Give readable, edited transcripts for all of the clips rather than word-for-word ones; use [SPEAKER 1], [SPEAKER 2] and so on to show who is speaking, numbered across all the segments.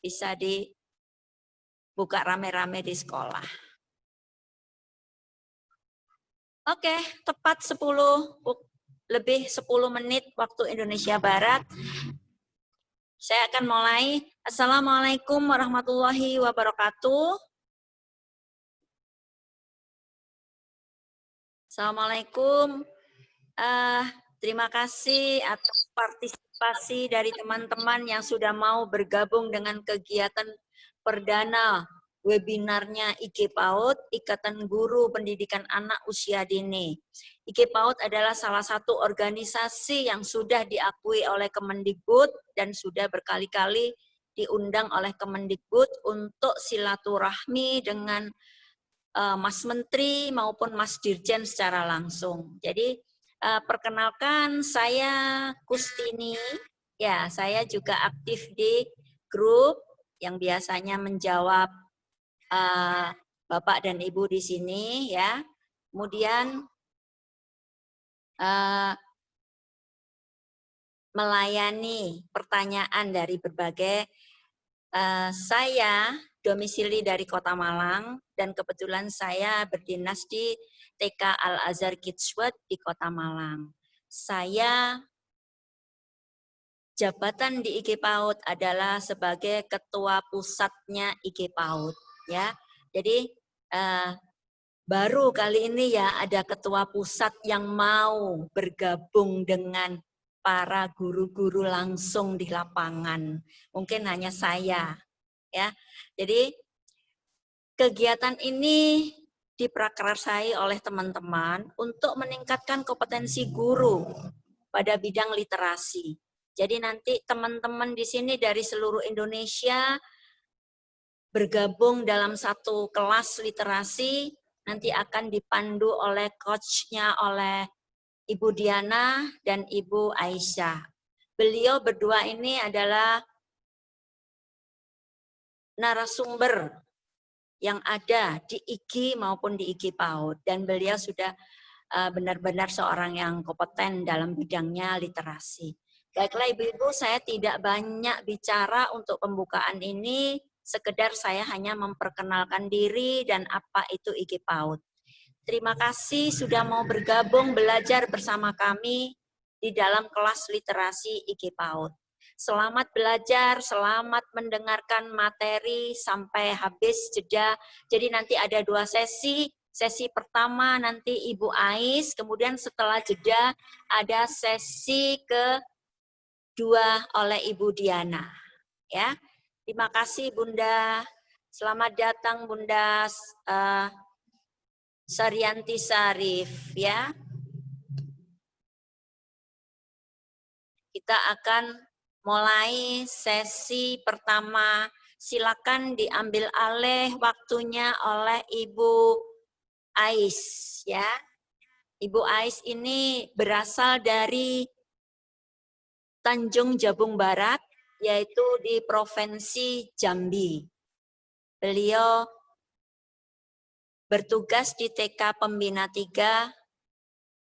[SPEAKER 1] bisa dibuka rame-rame di sekolah. Oke, tepat 10 menit waktu Indonesia Barat. Saya akan mulai. Assalamualaikum warahmatullahi wabarakatuh. Assalamualaikum. Terima kasih atas partisipasi dari teman-teman yang sudah mau bergabung dengan kegiatan perdana webinarnya IG PAUD, Ikatan Guru Pendidikan Anak Usia Dini. IG PAUD adalah salah satu organisasi yang sudah diakui oleh Kemendikbud dan sudah berkali-kali diundang oleh Kemendikbud untuk silaturahmi dengan Mas Menteri maupun Mas Dirjen secara langsung. Jadi perkenalkan, saya Kustini. Ya, saya juga aktif di grup yang biasanya menjawab Bapak dan Ibu di sini, ya. Kemudian melayani pertanyaan dari berbagai. Saya domisili dari Kota Malang dan kebetulan saya berdinas di TK Al-Azhar Kids World di Kota Malang. Saya jabatan di IG PAUD adalah sebagai ketua pusatnya IG PAUD, ya. Jadi baru kali ini ya ada ketua pusat yang mau bergabung dengan para guru-guru langsung di lapangan. Mungkin hanya saya, ya. Jadi kegiatan ini diprakarsai oleh teman-teman untuk meningkatkan kompetensi guru pada bidang literasi. Jadi nanti teman-teman di sini dari seluruh Indonesia bergabung dalam satu kelas literasi, nanti akan dipandu oleh coachnya oleh Ibu Diana dan Ibu Aisyah. Beliau berdua ini adalah narasumber yang ada di IG maupun di IG PAUD, dan beliau sudah benar-benar seorang yang kompeten dalam bidangnya literasi. Baiklah Ibu-Ibu, saya tidak banyak bicara untuk pembukaan ini, sekedar saya hanya memperkenalkan diri dan apa itu IG PAUD. Terima kasih sudah mau bergabung belajar bersama kami di dalam kelas literasi IG PAUD. Selamat belajar, selamat mendengarkan materi sampai habis jeda. Jadi nanti ada 2 sesi. Sesi pertama nanti Ibu Ais, kemudian setelah jeda ada sesi kedua oleh Ibu Diana. Ya, terima kasih Bunda. Selamat datang Bunda Saryanti Sarif, ya. Kita akan mulai sesi pertama. Silakan diambil alih waktunya oleh Ibu Ais, ya. Ibu Ais ini berasal dari Tanjung Jabung Barat, yaitu di Provinsi Jambi. Beliau bertugas di TK Pembina 3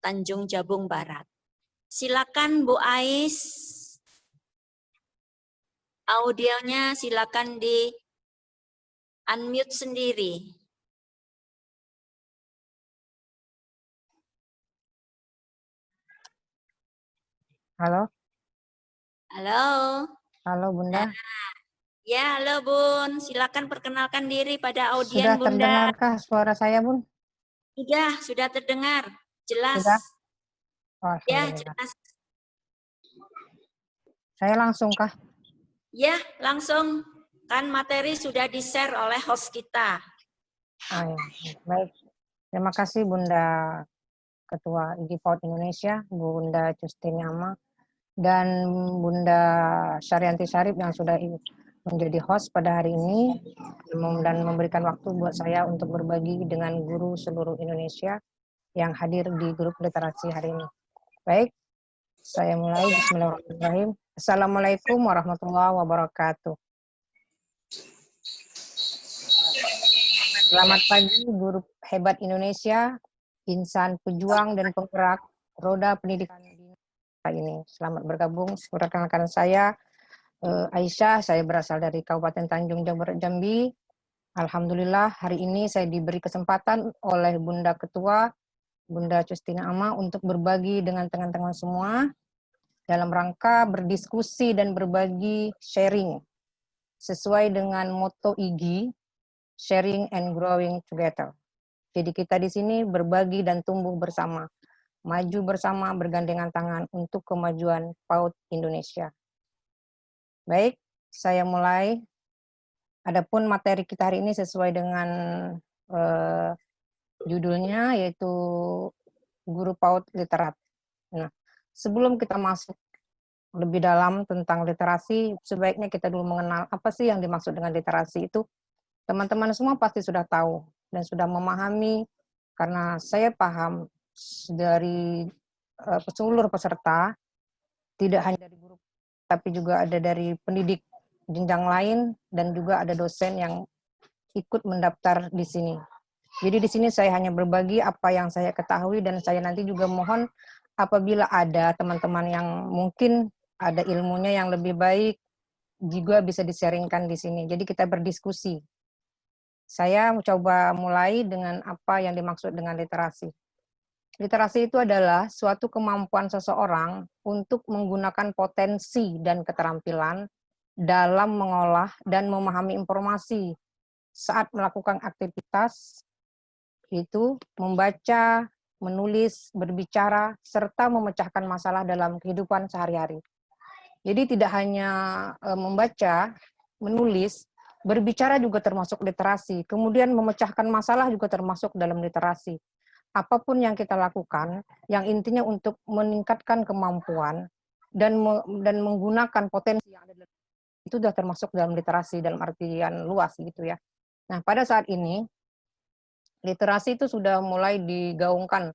[SPEAKER 1] Tanjung Jabung Barat. Silakan Bu Ais, audionya silakan di unmute sendiri.
[SPEAKER 2] Halo.
[SPEAKER 1] Halo.
[SPEAKER 2] Halo Bunda.
[SPEAKER 1] Ya, halo Bun. Silakan perkenalkan diri pada audien
[SPEAKER 2] Sudah
[SPEAKER 1] Bunda.
[SPEAKER 2] terdengarkah suara saya Bun?
[SPEAKER 1] Sudah terdengar. Jelas.
[SPEAKER 2] Sudah? Oh,
[SPEAKER 1] Ya,
[SPEAKER 2] alhamdulillah.
[SPEAKER 1] jelas.
[SPEAKER 2] Saya langsung kah?
[SPEAKER 1] Ya, langsung. Kan materi sudah di-share oleh host kita.
[SPEAKER 2] Oh, ya. Baik. Terima kasih Bunda Ketua IG PAUD Indonesia, Bunda Justini Ama, dan Bunda Saryanti Sarif yang sudah menjadi host pada hari ini dan memberikan waktu buat saya untuk berbagi dengan guru seluruh Indonesia yang hadir di grup literasi hari ini. Baik, saya mulai. Bismillahirrahmanirrahim. Assalamualaikum warahmatullahi wabarakatuh. Selamat pagi guru hebat Indonesia, insan pejuang dan penggerak roda pendidikan ini. Selamat bergabung. Perkenalkan saya Aisyah, saya berasal dari Kabupaten Tanjung Jabur, Jambi. Alhamdulillah hari ini saya diberi kesempatan oleh Bunda Ketua, Bunda Justina Ama untuk berbagi dengan teman-teman semua dalam rangka berdiskusi dan berbagi sharing sesuai dengan moto IGI, Sharing and Growing Together. Jadi kita di sini berbagi dan tumbuh bersama, maju bersama bergandengan tangan untuk kemajuan PAUD Indonesia. Baik, saya mulai. Adapun materi kita hari ini sesuai dengan judulnya, yaitu Guru PAUD Literat. Nah, sebelum kita masuk lebih dalam tentang literasi, sebaiknya kita dulu mengenal apa sih yang dimaksud dengan literasi itu. Teman-teman semua pasti sudah tahu dan sudah memahami, karena saya paham dari seluruh peserta, tidak hanya dari guru, tapi juga ada dari pendidik jenjang lain, dan juga ada dosen yang ikut mendaftar di sini. Jadi di sini saya hanya berbagi apa yang saya ketahui, dan saya nanti juga mohon apabila ada teman-teman yang mungkin ada ilmunya yang lebih baik, juga bisa di-sharingkan di sini. Jadi kita berdiskusi. Saya coba mulai dengan apa yang dimaksud dengan literasi. Literasi itu adalah suatu kemampuan seseorang untuk menggunakan potensi dan keterampilan dalam mengolah dan memahami informasi saat melakukan aktivitas, itu membaca, menulis, berbicara, serta memecahkan masalah dalam kehidupan sehari-hari. Jadi tidak hanya membaca, menulis, berbicara juga termasuk literasi. Kemudian memecahkan masalah juga termasuk dalam literasi. Apapun yang kita lakukan, yang intinya untuk meningkatkan kemampuan dan menggunakan potensi yang ada itu sudah termasuk dalam literasi dalam artian luas gitu ya. Nah, pada saat ini literasi itu sudah mulai digaungkan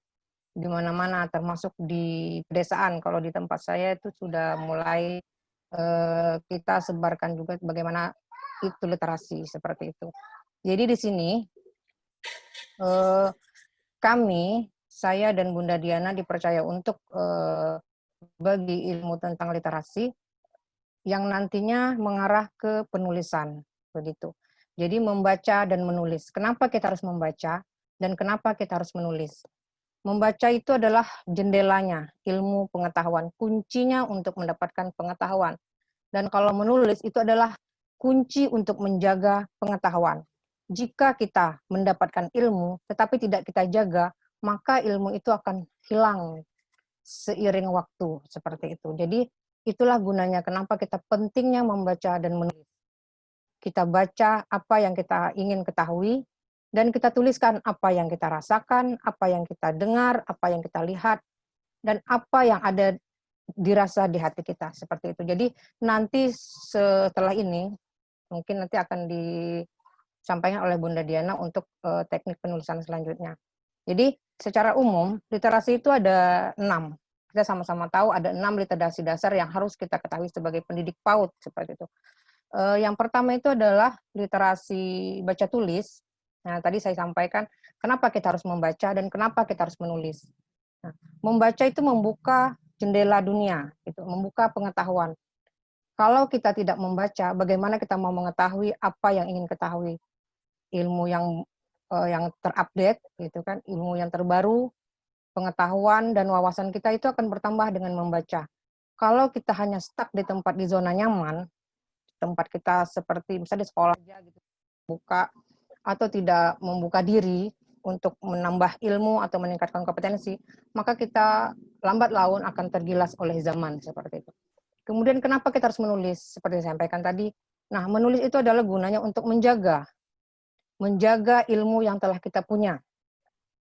[SPEAKER 2] di mana-mana, termasuk di pedesaan. Kalau di tempat saya itu sudah mulai kita sebarkan juga bagaimana itu literasi seperti itu. Jadi di sini saya dan Bunda Diana dipercaya untuk bagi ilmu tentang literasi yang nantinya mengarah ke penulisan, begitu. Jadi membaca dan menulis. Kenapa kita harus membaca dan kenapa kita harus menulis? Membaca itu adalah jendelanya, ilmu pengetahuan, kuncinya untuk mendapatkan pengetahuan. Dan kalau menulis itu adalah kunci untuk menjaga pengetahuan. Jika kita mendapatkan ilmu tetapi tidak kita jaga, maka ilmu itu akan hilang seiring waktu, seperti itu. Jadi itulah gunanya kenapa kita pentingnya membaca dan menulis. Kita baca apa yang kita ingin ketahui, dan kita tuliskan apa yang kita rasakan, apa yang kita dengar, apa yang kita lihat, dan apa yang ada dirasa di hati kita, seperti itu. Jadi nanti setelah ini, mungkin nanti akan disampaikan oleh Bunda Diana untuk teknik penulisan selanjutnya. Jadi secara umum, literasi itu ada 6. Kita sama-sama tahu ada 6 literasi dasar yang harus kita ketahui sebagai pendidik PAUD, seperti itu. Yang pertama itu adalah literasi baca tulis. Nah, tadi saya sampaikan kenapa kita harus membaca dan kenapa kita harus menulis. Nah, membaca itu membuka jendela dunia, gitu, membuka pengetahuan. Kalau kita tidak membaca, bagaimana kita mau mengetahui apa yang ingin ketahui? Ilmu yang terupdate, gitu kan, ilmu yang terbaru, pengetahuan dan wawasan kita itu akan bertambah dengan membaca. Kalau kita hanya stuck di tempat di zona nyaman, tempat kita seperti misalnya di sekolah aja gitu, buka atau tidak membuka diri untuk menambah ilmu atau meningkatkan kompetensi, maka kita lambat laun akan tergilas oleh zaman, seperti itu. Kemudian kenapa kita harus menulis? Seperti saya sampaikan tadi, nah menulis itu adalah gunanya untuk menjaga ilmu yang telah kita punya.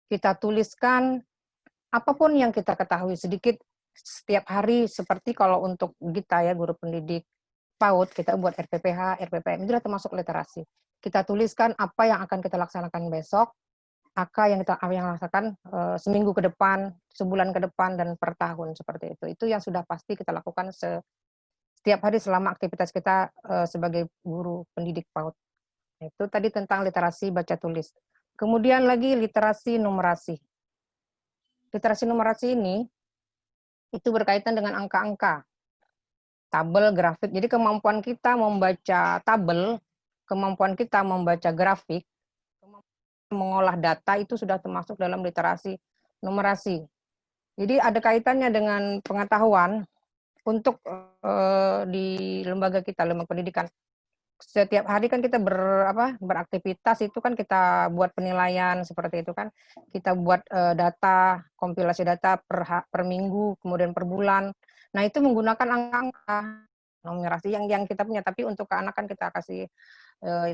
[SPEAKER 2] Kita tuliskan apapun yang kita ketahui sedikit setiap hari, seperti kalau untuk kita ya, guru pendidik PAUD, kita buat RPPH, RPPM, itu sudah termasuk literasi. Kita tuliskan apa yang akan kita laksanakan besok, apa yang kita laksanakan seminggu ke depan, sebulan ke depan, dan per tahun, seperti itu. Itu yang sudah pasti kita lakukan setiap hari selama aktivitas kita sebagai guru pendidik PAUD. Itu tadi tentang literasi baca tulis. Kemudian lagi literasi numerasi. Literasi numerasi ini itu berkaitan dengan angka-angka. tabel, grafik. Jadi kemampuan kita membaca tabel, kemampuan kita membaca grafik, mengolah data itu sudah termasuk dalam literasi numerasi. Jadi ada kaitannya dengan pengetahuan untuk di lembaga kita, lembaga pendidikan. Setiap hari kan kita beraktivitas, itu kan kita buat penilaian seperti itu kan. Kita buat data, kompilasi data per minggu, kemudian per bulan. Nah, itu menggunakan angka-angka numerasi yang kita punya, tapi untuk ke anak kan kita kasih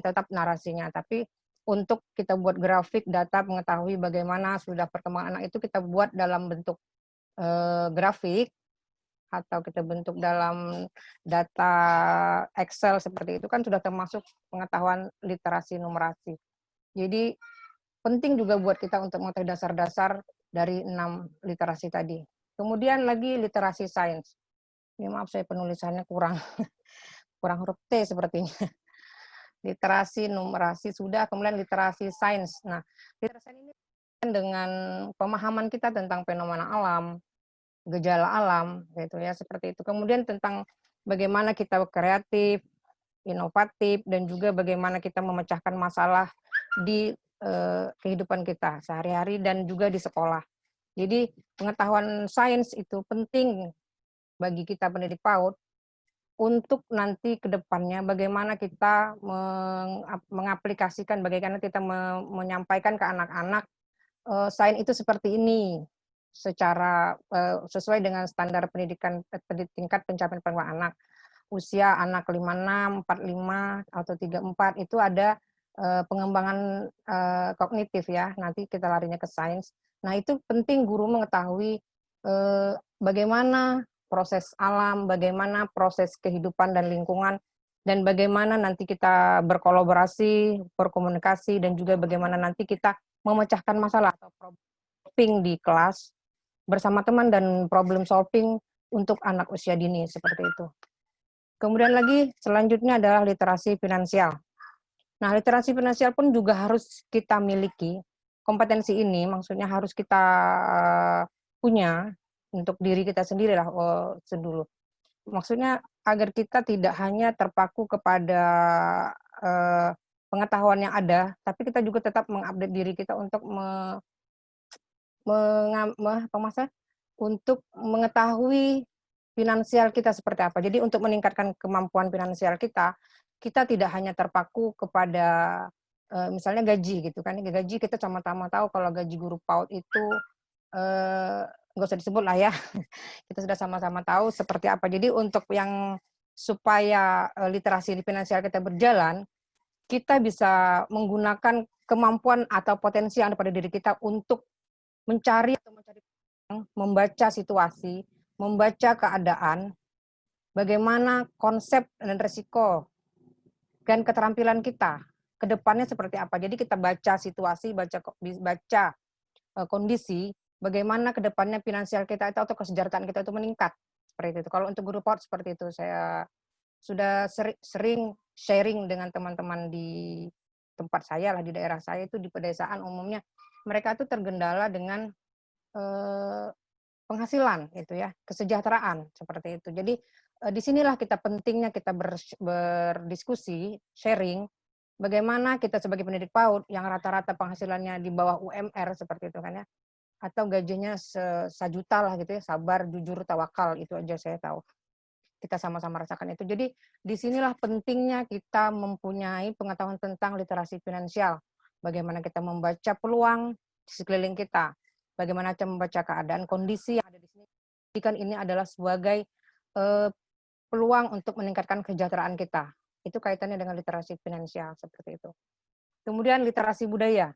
[SPEAKER 2] tetap narasinya. Tapi untuk kita buat grafik data, mengetahui bagaimana sudah perkembangan anak itu, kita buat dalam bentuk grafik atau kita bentuk dalam data Excel seperti itu kan sudah termasuk pengetahuan literasi numerasi. Jadi penting juga buat kita untuk mengetahui dasar-dasar dari 6 literasi tadi. Kemudian lagi literasi sains. Ini maaf saya penulisannya kurang huruf T sepertinya. Literasi numerasi sudah, kemudian literasi sains. Nah, literasi ini dengan pemahaman kita tentang fenomena alam, gejala alam, gitu ya, seperti itu. Kemudian tentang bagaimana kita kreatif, inovatif, dan juga bagaimana kita memecahkan masalah di kehidupan kita sehari-hari dan juga di sekolah. Jadi pengetahuan sains itu penting bagi kita pendidik PAUD untuk nanti ke depannya bagaimana kita mengaplikasikan, bagaimana kita menyampaikan ke anak-anak sains itu seperti ini, secara sesuai dengan standar pendidikan tingkat pencapaian pengembangan anak. Usia anak 56, 45, atau 34 itu ada pengembangan kognitif ya, nanti kita larinya ke sains. Nah, itu penting guru mengetahui bagaimana proses alam, bagaimana proses kehidupan dan lingkungan, dan bagaimana nanti kita berkolaborasi, berkomunikasi, dan juga bagaimana nanti kita memecahkan masalah atau solving di kelas bersama teman dan problem solving untuk anak usia dini seperti itu. Kemudian lagi selanjutnya adalah literasi finansial. Nah, literasi finansial pun juga harus kita miliki. Kompetensi ini maksudnya harus kita punya untuk diri kita sendiri lah dulu. Maksudnya agar kita tidak hanya terpaku kepada pengetahuan yang ada, tapi kita juga tetap mengupdate diri kita untuk untuk mengetahui finansial kita seperti apa. Jadi untuk meningkatkan kemampuan finansial kita, kita tidak hanya terpaku kepada misalnya gaji gitu kan. Gaji kita sama-sama tahu kalau gaji guru PAUD itu nggak usah disebut lah ya. Kita sudah sama-sama tahu seperti apa. Jadi untuk yang supaya literasi finansial kita berjalan, kita bisa menggunakan kemampuan atau potensi yang ada pada diri kita untuk mencari membaca situasi, membaca keadaan, bagaimana konsep dan resiko dan keterampilan kita ke depannya seperti apa. Jadi kita baca situasi, baca kondisi, bagaimana ke depannya finansial kita itu atau kesejahteraan kita itu meningkat. Seperti itu. Kalau untuk guru PAUD seperti itu, saya sudah sering sharing dengan teman-teman di tempat saya lah, di daerah saya itu di pedesaan umumnya, mereka itu tergendala dengan penghasilan itu ya, kesejahteraan seperti itu. Jadi disinilah kita pentingnya kita berdiskusi, sharing, bagaimana kita sebagai pendidik PAUD yang rata-rata penghasilannya di bawah UMR seperti itu kan ya, atau gajinya sejuta lah gitu ya, sabar, jujur, tawakal, itu aja saya tahu. Kita sama-sama rasakan itu. Jadi disinilah pentingnya kita mempunyai pengetahuan tentang literasi finansial. Bagaimana kita membaca peluang di sekeliling kita, bagaimana kita membaca keadaan kondisi yang ada di sini. Kan ini adalah sebagai peluang untuk meningkatkan kesejahteraan kita. Itu kaitannya dengan literasi finansial seperti itu. Kemudian literasi budaya.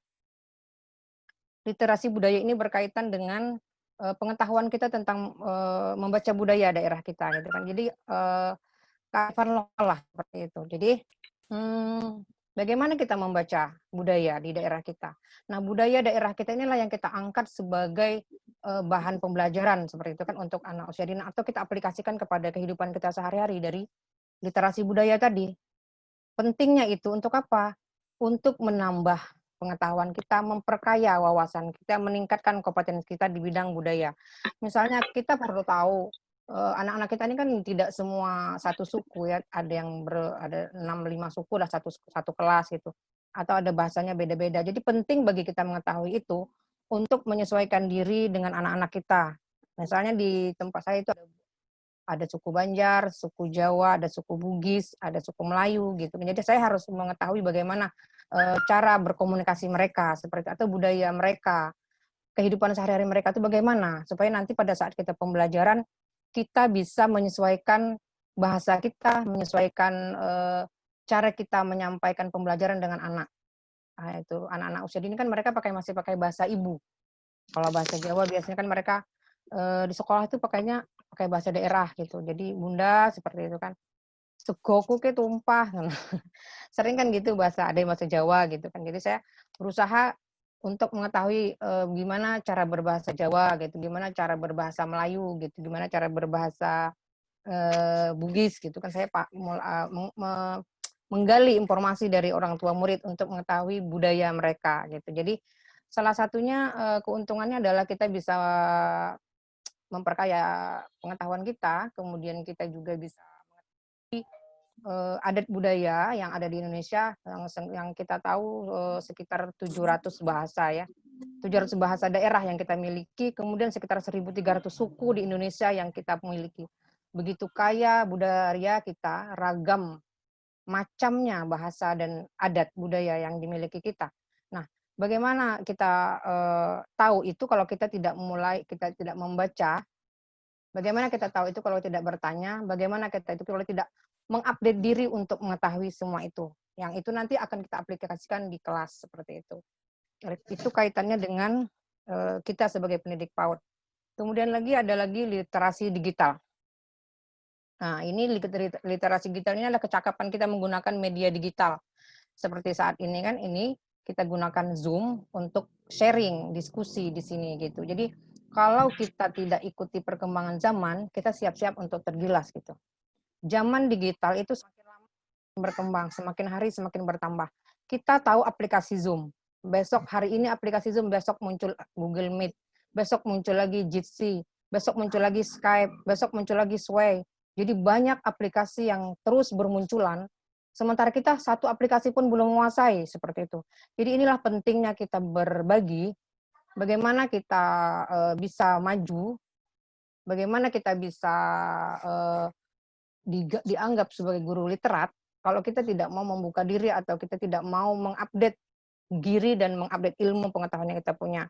[SPEAKER 2] Literasi budaya ini berkaitan dengan pengetahuan kita tentang membaca budaya daerah kita gitu kan. Jadi kearifan lokal lah seperti itu. Jadi bagaimana kita membaca budaya di daerah kita. Nah, budaya daerah kita inilah yang kita angkat sebagai bahan pembelajaran seperti itu kan untuk anak usia dini, atau kita aplikasikan kepada kehidupan kita sehari-hari dari literasi budaya tadi. Pentingnya itu untuk apa? Untuk menambah pengetahuan kita, memperkaya wawasan kita, meningkatkan kompetensi kita di bidang budaya. Misalnya kita perlu tahu anak-anak kita ini kan tidak semua satu suku ya, ada 6, 5 suku lah satu kelas gitu, atau ada bahasanya beda-beda. Jadi penting bagi kita mengetahui itu untuk menyesuaikan diri dengan anak-anak kita. Misalnya di tempat saya itu ada suku Banjar, suku Jawa, ada suku Bugis, ada suku Melayu gitu. Jadi saya harus mengetahui bagaimana cara berkomunikasi mereka seperti atau budaya mereka, kehidupan sehari-hari mereka itu bagaimana supaya nanti pada saat kita pembelajaran kita bisa menyesuaikan bahasa kita, menyesuaikan cara kita menyampaikan pembelajaran dengan anak. Nah, itu anak-anak usia dini kan mereka masih pakai bahasa ibu. Kalau bahasa Jawa biasanya kan mereka di sekolah itu pakai bahasa daerah gitu. Jadi bunda seperti itu kan. Segoku ke tumpah. Sering kan gitu ada yang bahasa Jawa gitu kan. Jadi saya berusaha untuk mengetahui gimana cara berbahasa Jawa gitu, gimana cara berbahasa Melayu gitu, gimana cara berbahasa Bugis gitu kan. Saya menggali informasi dari orang tua murid untuk mengetahui budaya mereka gitu. Jadi salah satunya keuntungannya adalah kita bisa memperkaya pengetahuan kita, kemudian kita juga bisa adat budaya yang ada di Indonesia yang kita tahu sekitar 700 bahasa ya. 700 bahasa daerah yang kita miliki, kemudian sekitar 1.300 suku di Indonesia yang kita miliki. Begitu kaya budaya kita, ragam macamnya bahasa dan adat budaya yang dimiliki kita. Nah, bagaimana kita tahu itu kalau kita tidak membaca. Bagaimana kita tahu itu kalau tidak bertanya, bagaimana kita itu kalau tidak mengupdate diri untuk mengetahui semua itu. Yang itu nanti akan kita aplikasikan di kelas seperti itu. Itu kaitannya dengan kita sebagai pendidik PAUD. Kemudian ada lagi literasi digital. Nah, ini literasi digital ini adalah kecakapan kita menggunakan media digital. Seperti saat ini kan kita gunakan Zoom untuk sharing, diskusi di sini gitu. Jadi kalau kita tidak ikuti perkembangan zaman, kita siap-siap untuk tergilas gitu. Zaman digital itu semakin lama berkembang, semakin hari semakin bertambah. Kita tahu aplikasi Zoom. Besok hari ini aplikasi Zoom, besok muncul Google Meet, besok muncul lagi Jitsi, besok muncul lagi Skype, besok muncul lagi Sway. Jadi banyak aplikasi yang terus bermunculan, sementara kita satu aplikasi pun belum menguasai seperti itu. Jadi inilah pentingnya kita berbagi, bagaimana kita bisa maju, bagaimana kita bisa dianggap sebagai guru literat, kalau kita tidak mau membuka diri atau kita tidak mau mengupdate diri dan mengupdate ilmu pengetahuan yang kita punya.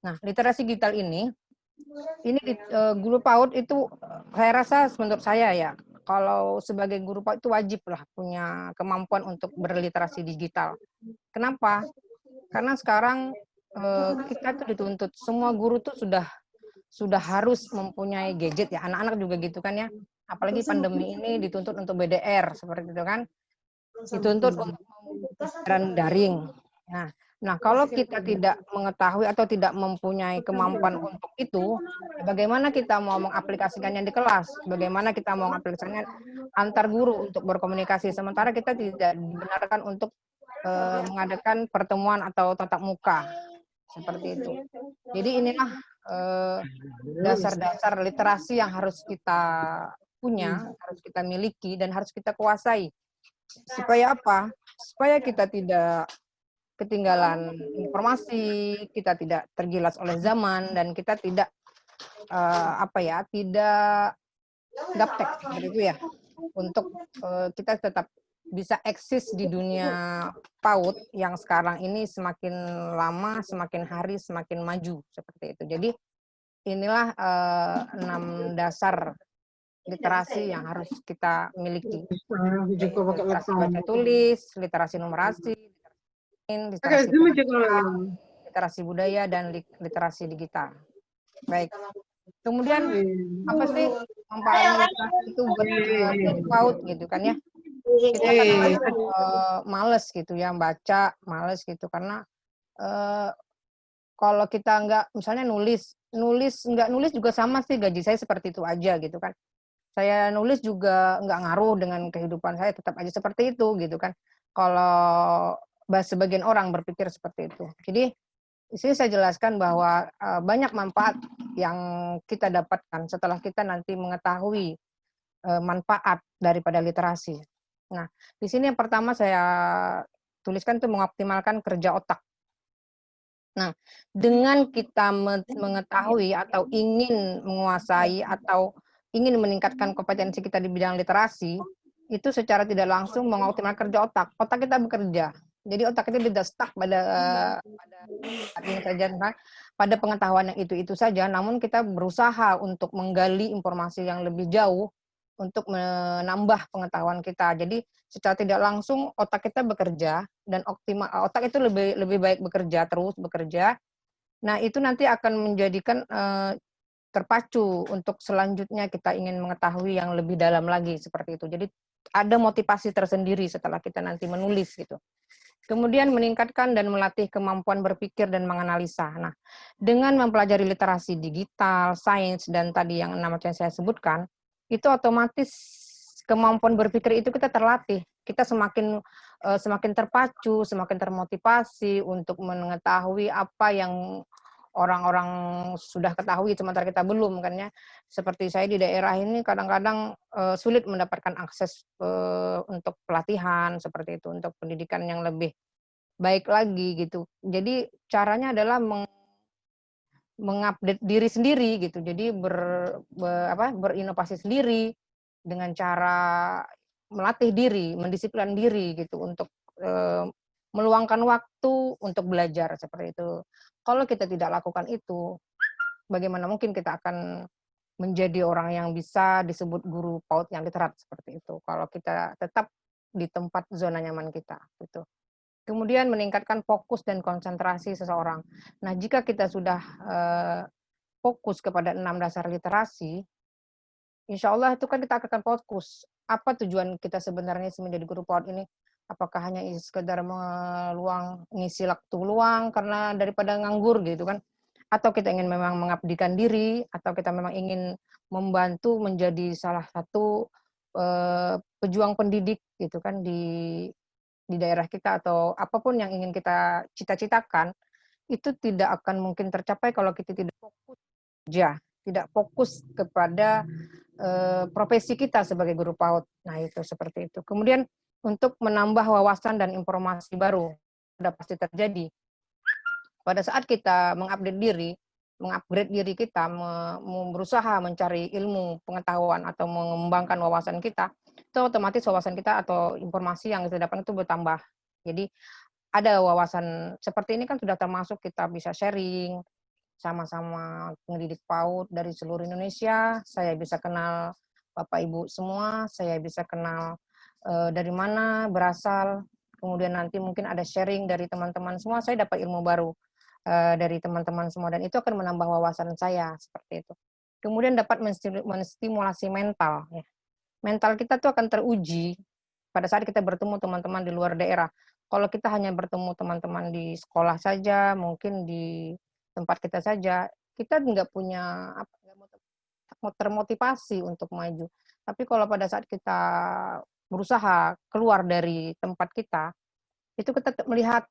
[SPEAKER 2] Nah, literasi digital ini guru PAUD itu saya rasa menurut saya ya, kalau sebagai guru PAUD itu wajib lah punya kemampuan untuk berliterasi digital. Kenapa? Karena sekarang kita tuh dituntut, semua guru tuh sudah harus mempunyai gadget ya, anak-anak juga gitu kan ya. Apalagi pandemi ini dituntut untuk BDR seperti itu kan, dituntut untuk pembelajaran daring. Nah, kalau kita tidak mengetahui atau tidak mempunyai kemampuan untuk itu, bagaimana kita mau mengaplikasikannya di kelas? Bagaimana kita mau mengaplikasikannya antar guru untuk berkomunikasi? Sementara kita tidak dibenarkan untuk mengadakan pertemuan atau tatap muka seperti itu. Jadi inilah dasar-dasar literasi yang harus kita punya, harus kita miliki dan harus kita kuasai. Supaya apa? Supaya kita tidak ketinggalan informasi, kita tidak tergilas oleh zaman, dan kita tidak tidak gaptek gitu ya, untuk kita tetap bisa eksis di dunia PAUD yang sekarang ini semakin lama, semakin hari, semakin maju seperti itu. Jadi inilah 6 dasar literasi yang harus kita miliki. Literasi baca tulis, literasi numerasi, literasi budaya, dan literasi digital. Baik. Kemudian apa sih manfaatnya literasi itu buat PAUD gitu kan ya? Kita kadang-kadang males gitu ya baca, males gitu karena kalau kita misalnya nulis nggak nulis juga sama sih, gaji saya seperti itu aja gitu kan. Saya nulis juga nggak ngaruh dengan kehidupan saya, tetap aja seperti itu gitu kan. Kalau sebagian orang berpikir seperti itu. Jadi di sini saya jelaskan bahwa banyak manfaat yang kita dapatkan setelah kita nanti mengetahui manfaat daripada literasi. Nah, di sini yang pertama saya tuliskan itu mengoptimalkan kerja otak. Nah, dengan kita mengetahui atau ingin menguasai atau ingin meningkatkan kompetensi kita di bidang literasi, itu secara tidak langsung mengoptimalkan kerja otak. Otak kita bekerja. Jadi otak kita tidak stuck pada saat ini saja, pada pengetahuan yang itu saja, namun kita berusaha untuk menggali informasi yang lebih jauh untuk menambah pengetahuan kita. Jadi secara tidak langsung otak kita bekerja dan otak itu lebih baik bekerja, terus bekerja. Nah, itu nanti akan menjadikan terpacu untuk selanjutnya kita ingin mengetahui yang lebih dalam lagi seperti itu. Jadi ada motivasi tersendiri setelah kita nanti menulis gitu. Kemudian meningkatkan dan melatih kemampuan berpikir dan menganalisa. Nah, dengan mempelajari literasi digital, sains, dan tadi yang namanya saya sebutkan, itu otomatis kemampuan berpikir itu kita terlatih. Kita semakin terpacu, semakin termotivasi untuk mengetahui apa yang orang-orang sudah ketahui, sementara kita belum kan ya. Seperti saya di daerah ini kadang-kadang sulit mendapatkan akses untuk pelatihan seperti itu, untuk pendidikan yang lebih baik lagi gitu. Jadi caranya adalah mengupdate diri sendiri gitu. Jadi berinovasi sendiri dengan cara melatih diri, mendisiplinkan diri gitu untuk meluangkan waktu untuk belajar seperti itu. Kalau kita tidak lakukan itu, bagaimana mungkin kita akan menjadi orang yang bisa disebut guru PAUD yang literat seperti itu. Kalau kita tetap di tempat zona nyaman kita gitu. Kemudian meningkatkan fokus dan konsentrasi seseorang. Nah, jika kita sudah fokus kepada 6 dasar literasi, insya Allah itu kan kita akan fokus. Apa tujuan kita sebenarnya menjadi guru PAUD ini? Apakah hanya sekedar ngisi waktu luang karena daripada nganggur gitu kan? Atau kita ingin memang mengabdikan diri, atau kita memang ingin membantu menjadi salah satu pejuang pendidik gitu kan di daerah kita, atau apapun yang ingin kita cita-citakan, itu tidak akan mungkin tercapai kalau kita tidak fokus kerja, tidak fokus kepada profesi kita sebagai guru PAUD. Nah, itu seperti itu. Kemudian untuk menambah wawasan dan informasi baru, sudah pasti terjadi. Pada saat kita mengupgrade diri kita, berusaha mencari ilmu, pengetahuan, atau mengembangkan wawasan kita, itu otomatis wawasan kita atau informasi yang kita dapat itu bertambah. Jadi ada wawasan seperti ini kan sudah termasuk kita bisa sharing sama-sama pendidik PAUD dari seluruh Indonesia. Saya bisa kenal Bapak Ibu semua, saya bisa kenal dari mana berasal, kemudian nanti mungkin ada sharing dari teman-teman semua, saya dapat ilmu baru dari teman-teman semua, dan itu akan menambah wawasan saya seperti itu. Kemudian dapat menstimulasi mental. Ya. Mental kita tuh akan teruji pada saat kita bertemu teman-teman di luar daerah. Kalau kita hanya bertemu teman-teman di sekolah saja, mungkin di tempat kita saja, kita nggak punya termotivasi untuk maju. Tapi kalau pada saat kita berusaha keluar dari tempat kita, itu kita melihat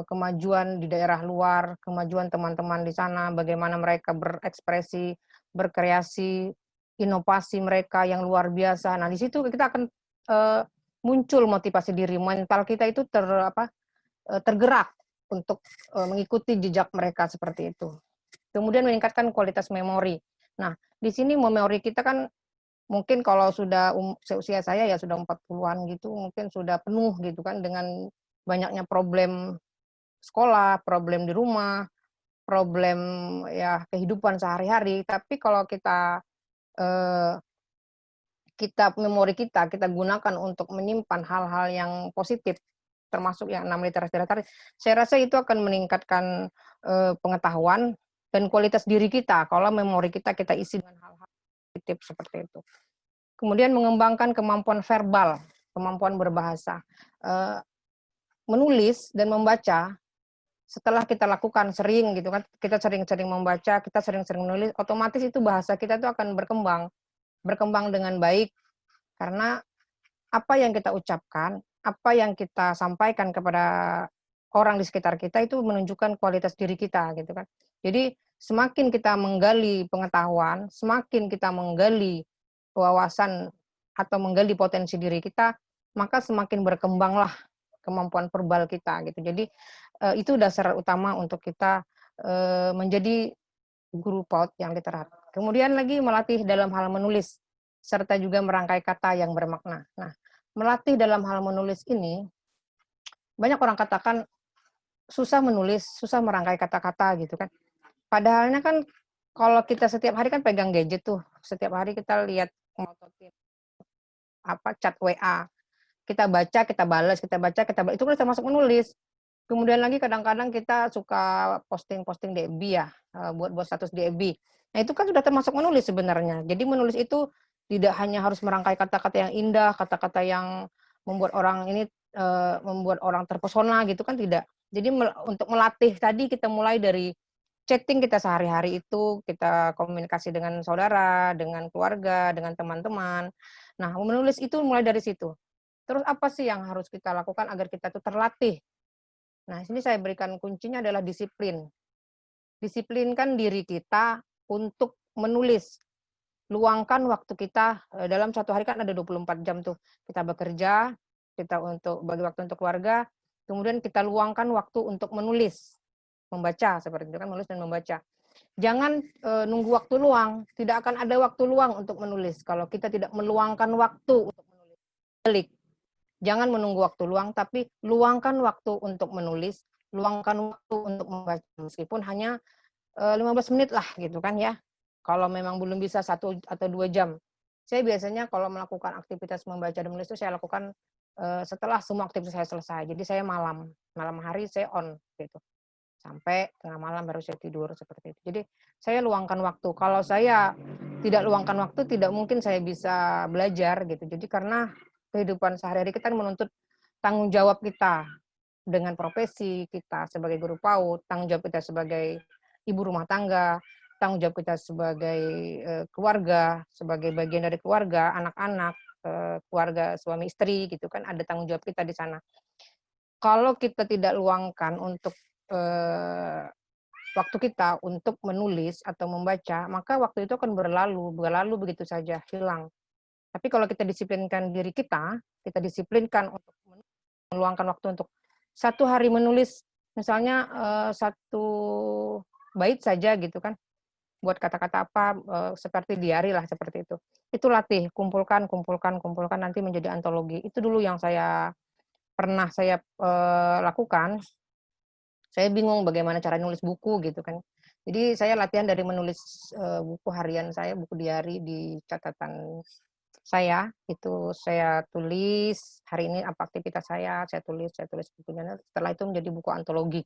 [SPEAKER 2] kemajuan di daerah luar, kemajuan teman-teman di sana, bagaimana mereka berekspresi, berkreasi, inovasi mereka yang luar biasa. Nah, di situ kita akan muncul motivasi diri, mental kita itu tergerak untuk mengikuti jejak mereka seperti itu. Kemudian meningkatkan kualitas memori. Nah, di sini memori kita kan mungkin kalau sudah seusia saya ya sudah 40-an gitu, mungkin sudah penuh gitu kan dengan banyaknya problem sekolah, problem di rumah, problem ya kehidupan sehari-hari. Tapi kalau memori kita gunakan untuk menyimpan hal-hal yang positif, termasuk yang 6 literasi, saya rasa itu akan meningkatkan pengetahuan dan kualitas diri kita kalau memori kita isi dengan hal-hal positif seperti itu. Kemudian mengembangkan kemampuan verbal, kemampuan berbahasa. Menulis dan membaca, setelah kita lakukan sering gitu kan, kita sering-sering membaca, kita sering-sering menulis, otomatis itu bahasa kita itu akan berkembang dengan baik, karena apa yang kita ucapkan, apa yang kita sampaikan kepada orang di sekitar kita itu menunjukkan kualitas diri kita gitu kan. Jadi semakin kita menggali pengetahuan, semakin kita menggali wawasan atau menggali potensi diri kita, maka semakin berkembanglah kemampuan verbal kita gitu. Jadi itu dasar utama untuk kita menjadi guru PAUD yang literat. Kemudian lagi melatih dalam hal menulis, serta juga merangkai kata yang bermakna. Nah, melatih dalam hal menulis ini, banyak orang katakan susah menulis, susah merangkai kata-kata gitu kan. Padahalnya kan kalau kita setiap hari kan pegang gadget tuh, setiap hari kita lihat ngototin chat WA, kita baca, kita balas, kita baca, kita balas, itu kan termasuk menulis. Kemudian lagi kadang-kadang kita suka posting-posting di FB ya, buat status di FB. Nah itu kan sudah termasuk menulis sebenarnya. Jadi menulis itu tidak hanya harus merangkai kata-kata yang indah, kata-kata yang membuat orang ini membuat orang terpesona gitu kan tidak. Jadi untuk melatih tadi kita mulai dari chatting kita sehari-hari itu, kita komunikasi dengan saudara, dengan keluarga, dengan teman-teman. Nah menulis itu mulai dari situ. Terus apa sih yang harus kita lakukan agar kita tuh terlatih? Nah, sini saya berikan kuncinya adalah disiplin. Disiplinkan diri kita untuk menulis. Luangkan waktu kita, dalam satu hari kan ada 24 jam tuh. Kita bekerja, kita untuk bagi waktu untuk keluarga, kemudian kita luangkan waktu untuk menulis, membaca, seperti itu kan, menulis dan membaca. Jangan nunggu waktu luang, tidak akan ada waktu luang untuk menulis kalau kita tidak meluangkan waktu untuk menulis. Balik. Jangan menunggu waktu luang, tapi luangkan waktu untuk menulis, luangkan waktu untuk membaca, meskipun hanya 15 menit lah gitu kan ya. Kalau memang belum bisa 1 atau 2 jam. Saya biasanya kalau melakukan aktivitas membaca dan menulis itu saya lakukan setelah semua aktivitas saya selesai. Jadi saya malam hari saya on gitu. Sampai tengah malam baru saya tidur seperti itu. Jadi saya luangkan waktu. Kalau saya tidak luangkan waktu, tidak mungkin saya bisa belajar gitu. Jadi karena kehidupan sehari-hari kita menuntut tanggung jawab kita dengan profesi kita sebagai guru PAUD, tanggung jawab kita sebagai ibu rumah tangga, tanggung jawab kita sebagai keluarga, sebagai bagian dari keluarga, anak-anak, keluarga suami istri gitu kan, ada tanggung jawab kita di sana. Kalau kita tidak luangkan untuk waktu kita untuk menulis atau membaca, maka waktu itu akan berlalu begitu saja, hilang. Tapi kalau kita disiplinkan diri kita disiplinkan untuk meluangkan waktu untuk 1 hari menulis, misalnya 1 bait saja gitu kan, buat kata-kata apa, seperti diari lah seperti itu. Itu latih, kumpulkan, nanti menjadi antologi. Itu dulu yang pernah saya lakukan. Saya bingung bagaimana cara nulis buku gitu kan. Jadi saya latihan dari menulis buku harian saya, buku diari di catatan saya, itu saya tulis hari ini apa aktivitas saya tulis bukunya. Setelah itu menjadi buku antologi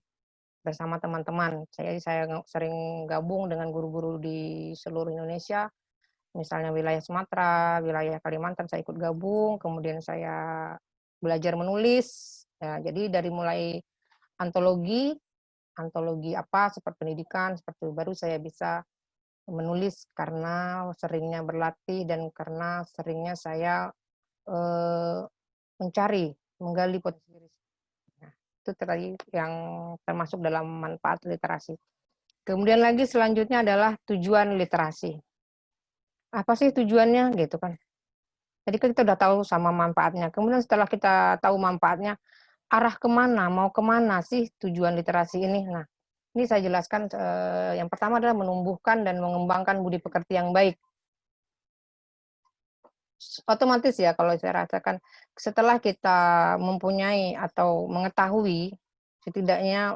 [SPEAKER 2] bersama teman-teman. Saya sering gabung dengan guru-guru di seluruh Indonesia, misalnya wilayah Sumatera, wilayah Kalimantan saya ikut gabung, kemudian saya belajar menulis. Ya, jadi dari mulai antologi apa seperti pendidikan seperti itu, baru saya bisa menulis karena seringnya berlatih dan karena seringnya saya menggali potensi diri. Nah, itu tadi yang termasuk dalam manfaat literasi. Kemudian lagi selanjutnya adalah tujuan literasi. Apa sih tujuannya gitu kan? Jadi kita udah tahu sama manfaatnya. Kemudian setelah kita tahu manfaatnya, arah kemana, mau kemana sih tujuan literasi ini? Nah, ini saya jelaskan, yang pertama adalah menumbuhkan dan mengembangkan budi pekerti yang baik. Otomatis ya kalau saya rasakan, setelah kita mempunyai atau mengetahui, setidaknya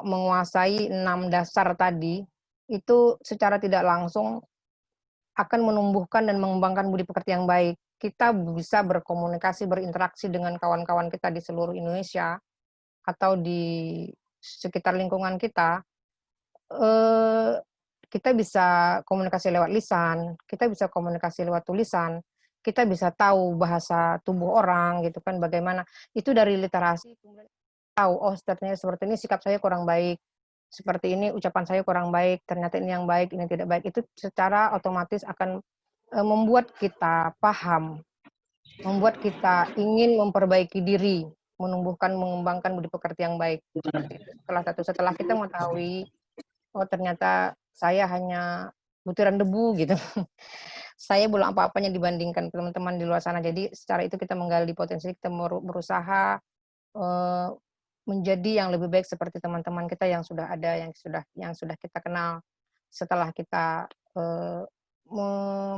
[SPEAKER 2] menguasai 6 dasar tadi, itu secara tidak langsung akan menumbuhkan dan mengembangkan budi pekerti yang baik. Kita bisa berkomunikasi, berinteraksi dengan kawan-kawan kita di seluruh Indonesia, atau di sekitar lingkungan kita, kita bisa komunikasi lewat lisan, kita bisa komunikasi lewat tulisan, kita bisa tahu bahasa tubuh orang gitu kan, bagaimana. Itu dari literasi, kemudian tahu, oh ternyata seperti ini sikap saya kurang baik, seperti ini ucapan saya kurang baik, ternyata ini yang baik, ini tidak baik. Itu secara otomatis akan membuat kita paham, membuat kita ingin memperbaiki diri. menumbuhkan, mengembangkan budi pekerti yang baik. Seperti itu. Setelah kita mengetahui, oh ternyata saya hanya butiran debu gitu. Saya belum apa-apanya dibandingkan teman-teman di luar sana. Jadi secara itu kita menggali potensi, kita berusaha menjadi yang lebih baik seperti teman-teman kita yang sudah ada, yang sudah kita kenal setelah kita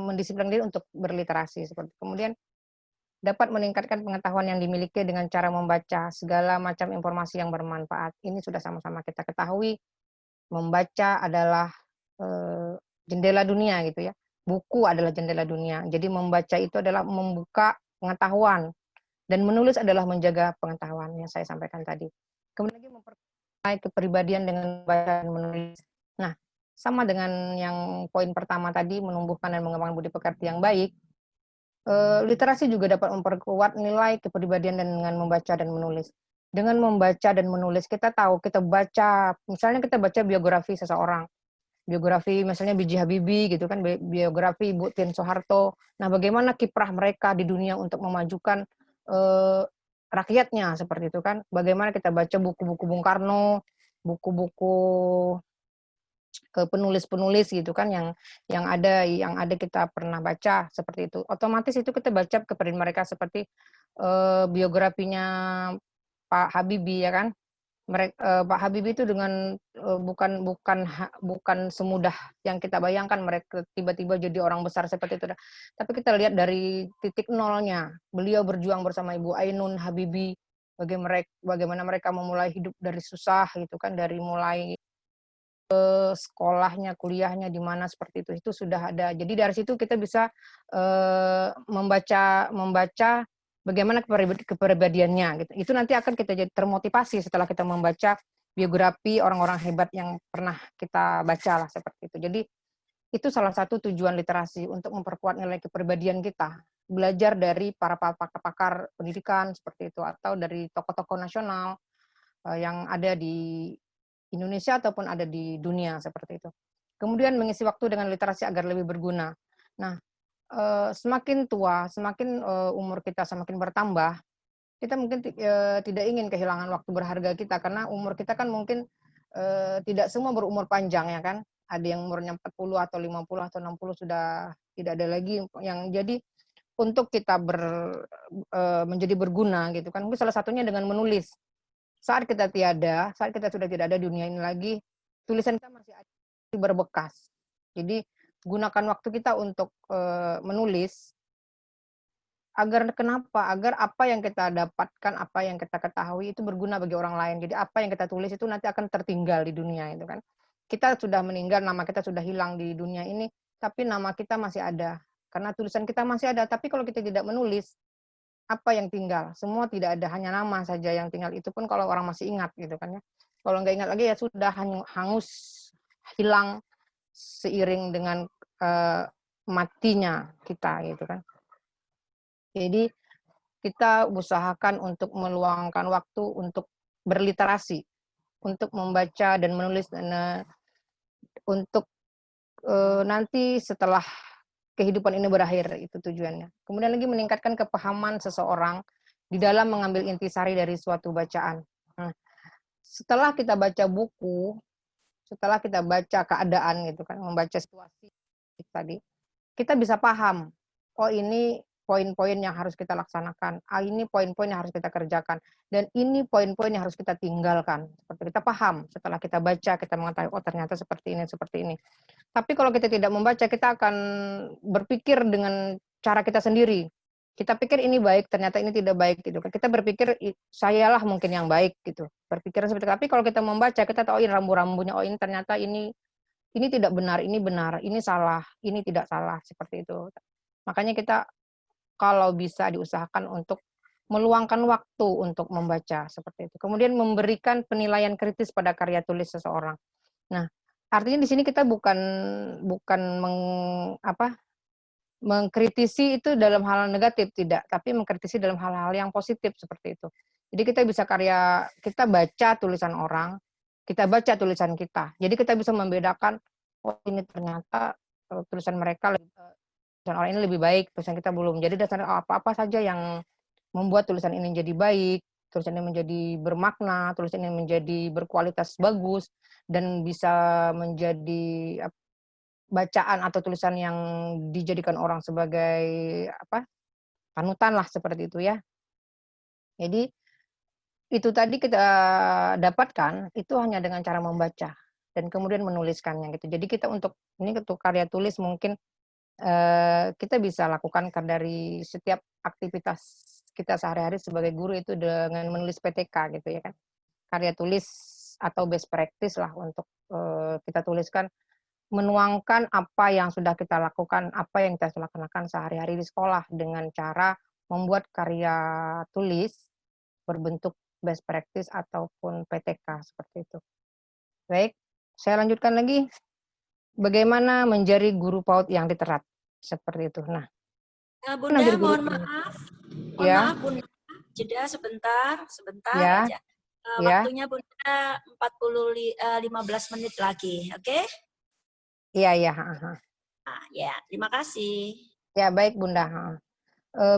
[SPEAKER 2] mendisiplinkan diri untuk berliterasi seperti. Kemudian dapat meningkatkan pengetahuan yang dimiliki dengan cara membaca segala macam informasi yang bermanfaat. Ini sudah sama-sama kita ketahui, membaca adalah jendela dunia gitu ya. Buku adalah jendela dunia. Jadi membaca itu adalah membuka pengetahuan dan menulis adalah menjaga pengetahuan yang saya sampaikan tadi. Kemudian lagi memperkaya kepribadian dengan membaca dan menulis. Nah, sama dengan yang poin pertama tadi, menumbuhkan dan mengembangkan budi pekerti yang baik, literasi juga dapat memperkuat nilai kepribadian dengan membaca dan menulis. Dengan membaca dan menulis, kita tahu, kita baca, misalnya kita baca biografi seseorang, biografi misalnya B.J. Habibie gitu kan, biografi Ibu Tien Soeharto. Nah, bagaimana kiprah mereka di dunia untuk memajukan rakyatnya seperti itu kan? Bagaimana kita baca buku-buku Bung Karno, buku-buku penulis-penulis gitu kan yang ada kita pernah baca seperti itu. Otomatis itu kita baca kepada mereka seperti biografinya Pak Habibie ya kan. Pak Habibie itu dengan bukan semudah yang kita bayangkan mereka tiba-tiba jadi orang besar seperti itu. Tapi kita lihat dari titik nolnya. Beliau berjuang bersama Ibu Ainun Habibie, bagaimana mereka memulai hidup dari susah gitu kan, dari mulai sekolahnya, kuliahnya di mana seperti itu sudah ada. Jadi dari situ kita bisa membaca bagaimana kepribadiannya gitu. Itu nanti akan kita jadi termotivasi setelah kita membaca biografi orang-orang hebat yang pernah kita baca lah seperti itu. Jadi itu salah satu tujuan literasi untuk memperkuat nilai kepribadian kita. Belajar dari para pakar pendidikan seperti itu atau dari tokoh-tokoh nasional yang ada di Indonesia ataupun ada di dunia seperti itu. Kemudian mengisi waktu dengan literasi agar lebih berguna. Nah, semakin tua, semakin umur kita semakin bertambah, kita mungkin tidak ingin kehilangan waktu berharga kita karena umur kita kan mungkin tidak semua berumur panjang ya kan. Ada yang umurnya 40 atau 50 atau 60 sudah tidak ada lagi yang jadi untuk kita menjadi berguna gitu kan. Mungkin salah satunya dengan menulis. Saat kita sudah tidak ada di dunia ini lagi, tulisan kita masih ada, berbekas. Jadi gunakan waktu kita untuk menulis agar kenapa? Agar apa yang kita dapatkan, apa yang kita ketahui itu berguna bagi orang lain. Jadi apa yang kita tulis itu nanti akan tertinggal di dunia itu kan. Kita sudah meninggal, nama kita sudah hilang di dunia ini, tapi nama kita masih ada. Karena tulisan kita masih ada, tapi kalau kita tidak menulis, apa yang tinggal? Semua tidak ada, hanya nama saja yang tinggal. Itu pun kalau orang masih ingat gitu kan ya. Kalau nggak ingat lagi ya sudah hangus, hilang seiring dengan matinya kita gitu kan. Jadi kita usahakan untuk meluangkan waktu untuk berliterasi, untuk membaca dan menulis untuk nanti setelah kehidupan ini berakhir, itu tujuannya. Kemudian lagi meningkatkan kepahaman seseorang di dalam mengambil intisari dari suatu bacaan. Nah, setelah kita baca buku, setelah kita baca keadaan gitu kan, membaca situasi tadi, kita bisa paham, oh ini poin-poin yang harus kita laksanakan, ini poin-poin yang harus kita kerjakan, dan ini poin-poin yang harus kita tinggalkan. Seperti kita paham setelah kita baca, kita mengetahui, oh ternyata seperti ini, seperti ini. Tapi kalau kita tidak membaca, kita akan berpikir dengan cara kita sendiri. Kita pikir ini baik, ternyata ini tidak baik gitu. Kita berpikir sayalah mungkin yang baik gitu. Berpikiran seperti itu. Tapi kalau kita membaca, kita tahu ini rambu-rambunya, oh ini ternyata ini tidak benar, ini salah, ini tidak salah seperti itu. Makanya kita kalau bisa diusahakan untuk meluangkan waktu untuk membaca seperti itu. Kemudian memberikan penilaian kritis pada karya tulis seseorang. Nah, artinya di sini kita bukan mengkritisi itu dalam hal negatif, tidak, tapi mengkritisi dalam hal-hal yang positif seperti itu. Jadi kita baca tulisan orang, kita baca tulisan kita. Jadi kita bisa membedakan, oh ini ternyata tulisan mereka, tulisan orang ini lebih baik, tulisan kita belum. Jadi dasar apa-apa saja yang membuat tulisan ini jadi baik, tulisan ini menjadi bermakna, tulisan ini menjadi berkualitas bagus, dan bisa menjadi bacaan atau tulisan yang dijadikan orang sebagai panutan lah seperti itu ya. Jadi itu tadi kita dapatkan itu hanya dengan cara membaca dan kemudian menuliskannya gitu. Jadi kita untuk karya tulis mungkin kita bisa lakukan dari setiap aktivitas kita sehari-hari sebagai guru itu dengan menulis PTK gitu ya kan. Karya tulis atau best practice lah untuk kita tuliskan, menuangkan apa yang sudah kita lakukan, apa yang kita lakukan sehari-hari di sekolah dengan cara membuat karya tulis berbentuk best practice ataupun PTK seperti itu. Baik, saya lanjutkan lagi. Bagaimana menjadi guru PAUD yang diterap seperti itu. Nah,
[SPEAKER 1] Bunda,
[SPEAKER 2] jadi guru
[SPEAKER 1] mohon
[SPEAKER 2] ya,
[SPEAKER 1] maaf Bunda, jeda sebentar
[SPEAKER 2] ya,
[SPEAKER 1] aja.
[SPEAKER 2] ya,
[SPEAKER 1] Waktunya Bunda 15 menit lagi, oke?
[SPEAKER 2] iya, iya.
[SPEAKER 1] Nah, ya, terima kasih.
[SPEAKER 2] Ya, baik Bunda.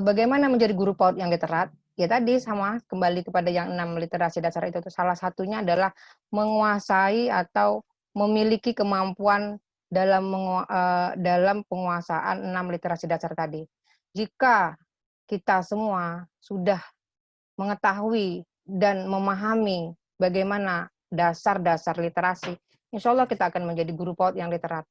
[SPEAKER 2] Bagaimana menjadi guru PAUD yang diterap? Ya tadi sama kembali kepada yang 6 literasi dasar itu. Salah satunya adalah menguasai atau memiliki kemampuan dalam penguasaan 6 literasi dasar tadi. Jika kita semua sudah mengetahui dan memahami bagaimana dasar-dasar literasi, insya Allah kita akan menjadi guru PAUD yang literat.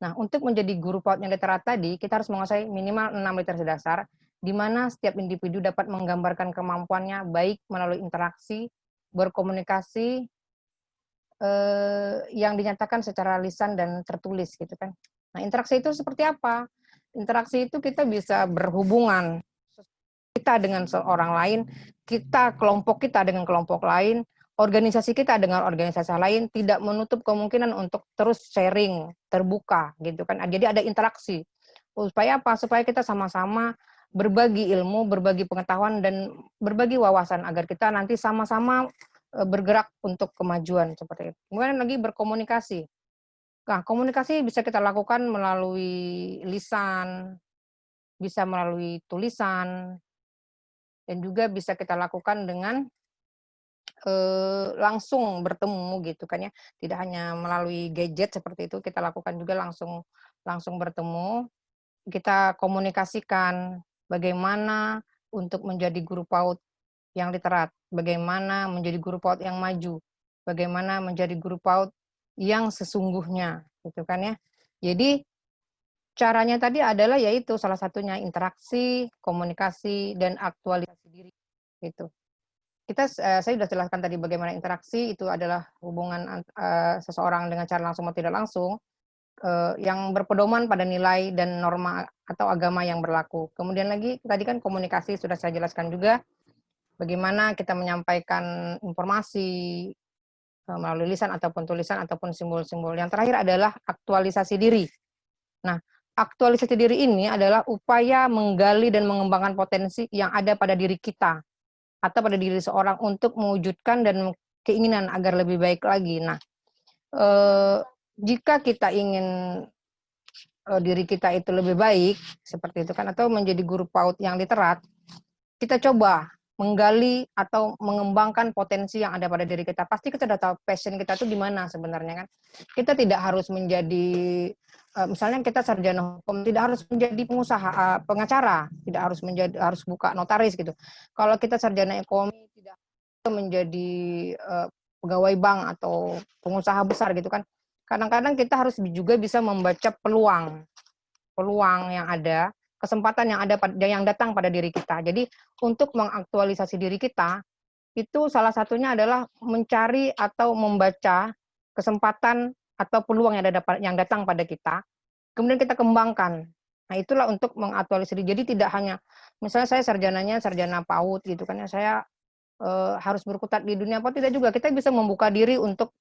[SPEAKER 2] Nah, untuk menjadi guru PAUD yang literat tadi, kita harus menguasai minimal 6 literasi dasar, di mana setiap individu dapat menggambarkan kemampuannya baik melalui interaksi, berkomunikasi, yang dinyatakan secara lisan dan tertulis gitu kan. Nah, interaksi itu seperti apa? Interaksi itu kita bisa berhubungan kita dengan seorang lain, kelompok kita dengan kelompok lain, organisasi kita dengan organisasi lain, tidak menutup kemungkinan untuk terus sharing, terbuka gitu kan. Jadi ada interaksi. Supaya apa? Supaya kita sama-sama berbagi ilmu, berbagi pengetahuan, dan berbagi wawasan agar kita nanti sama-sama bergerak untuk kemajuan seperti itu. Kemudian lagi berkomunikasi. Nah, komunikasi bisa kita lakukan melalui lisan, bisa melalui tulisan, dan juga bisa kita lakukan dengan langsung bertemu gitu kan ya, tidak hanya melalui gadget seperti itu, kita lakukan juga langsung bertemu, kita komunikasikan bagaimana untuk menjadi guru PAUD yang literat, bagaimana menjadi guru PAUD yang maju, bagaimana menjadi guru PAUD yang sesungguhnya gitu kan ya. Jadi caranya tadi adalah yaitu salah satunya interaksi, komunikasi, dan aktualisasi diri gitu. Saya sudah jelaskan tadi bagaimana interaksi itu adalah hubungan seseorang dengan cara langsung atau tidak langsung, yang berpedoman pada nilai dan norma atau agama yang berlaku. Kemudian lagi tadi kan komunikasi sudah saya jelaskan juga, bagaimana kita menyampaikan informasi melalui lisan ataupun tulisan ataupun simbol-simbol. Yang terakhir adalah aktualisasi diri. Nah, aktualisasi diri ini adalah upaya menggali dan mengembangkan potensi yang ada pada diri kita atau pada diri seorang untuk mewujudkan dan keinginan agar lebih baik lagi. Nah, jika kita ingin diri kita itu lebih baik, seperti itu kan, atau menjadi guru PAUD yang literat, kita coba menggali atau mengembangkan potensi yang ada pada diri kita. Pasti kita sudah tahu passion kita itu di mana sebenarnya kan. Kita tidak harus menjadi, misalnya kita sarjana hukum, tidak harus menjadi pengusaha, pengacara, tidak harus buka notaris gitu. Kalau kita sarjana ekonomi, tidak menjadi pegawai bank atau pengusaha besar gitu kan. Kadang-kadang kita harus juga bisa membaca peluang yang ada, kesempatan yang datang pada diri kita. Jadi untuk mengaktualisasi diri kita, itu salah satunya adalah mencari atau membaca kesempatan atau peluang yang datang pada kita, kemudian kita kembangkan. Nah, itulah untuk mengaktualisasi diri. Jadi tidak hanya, misalnya saya sarjana PAUD gitu kan ya, saya harus berkutat di dunia apa, tidak juga. Kita bisa membuka diri untuk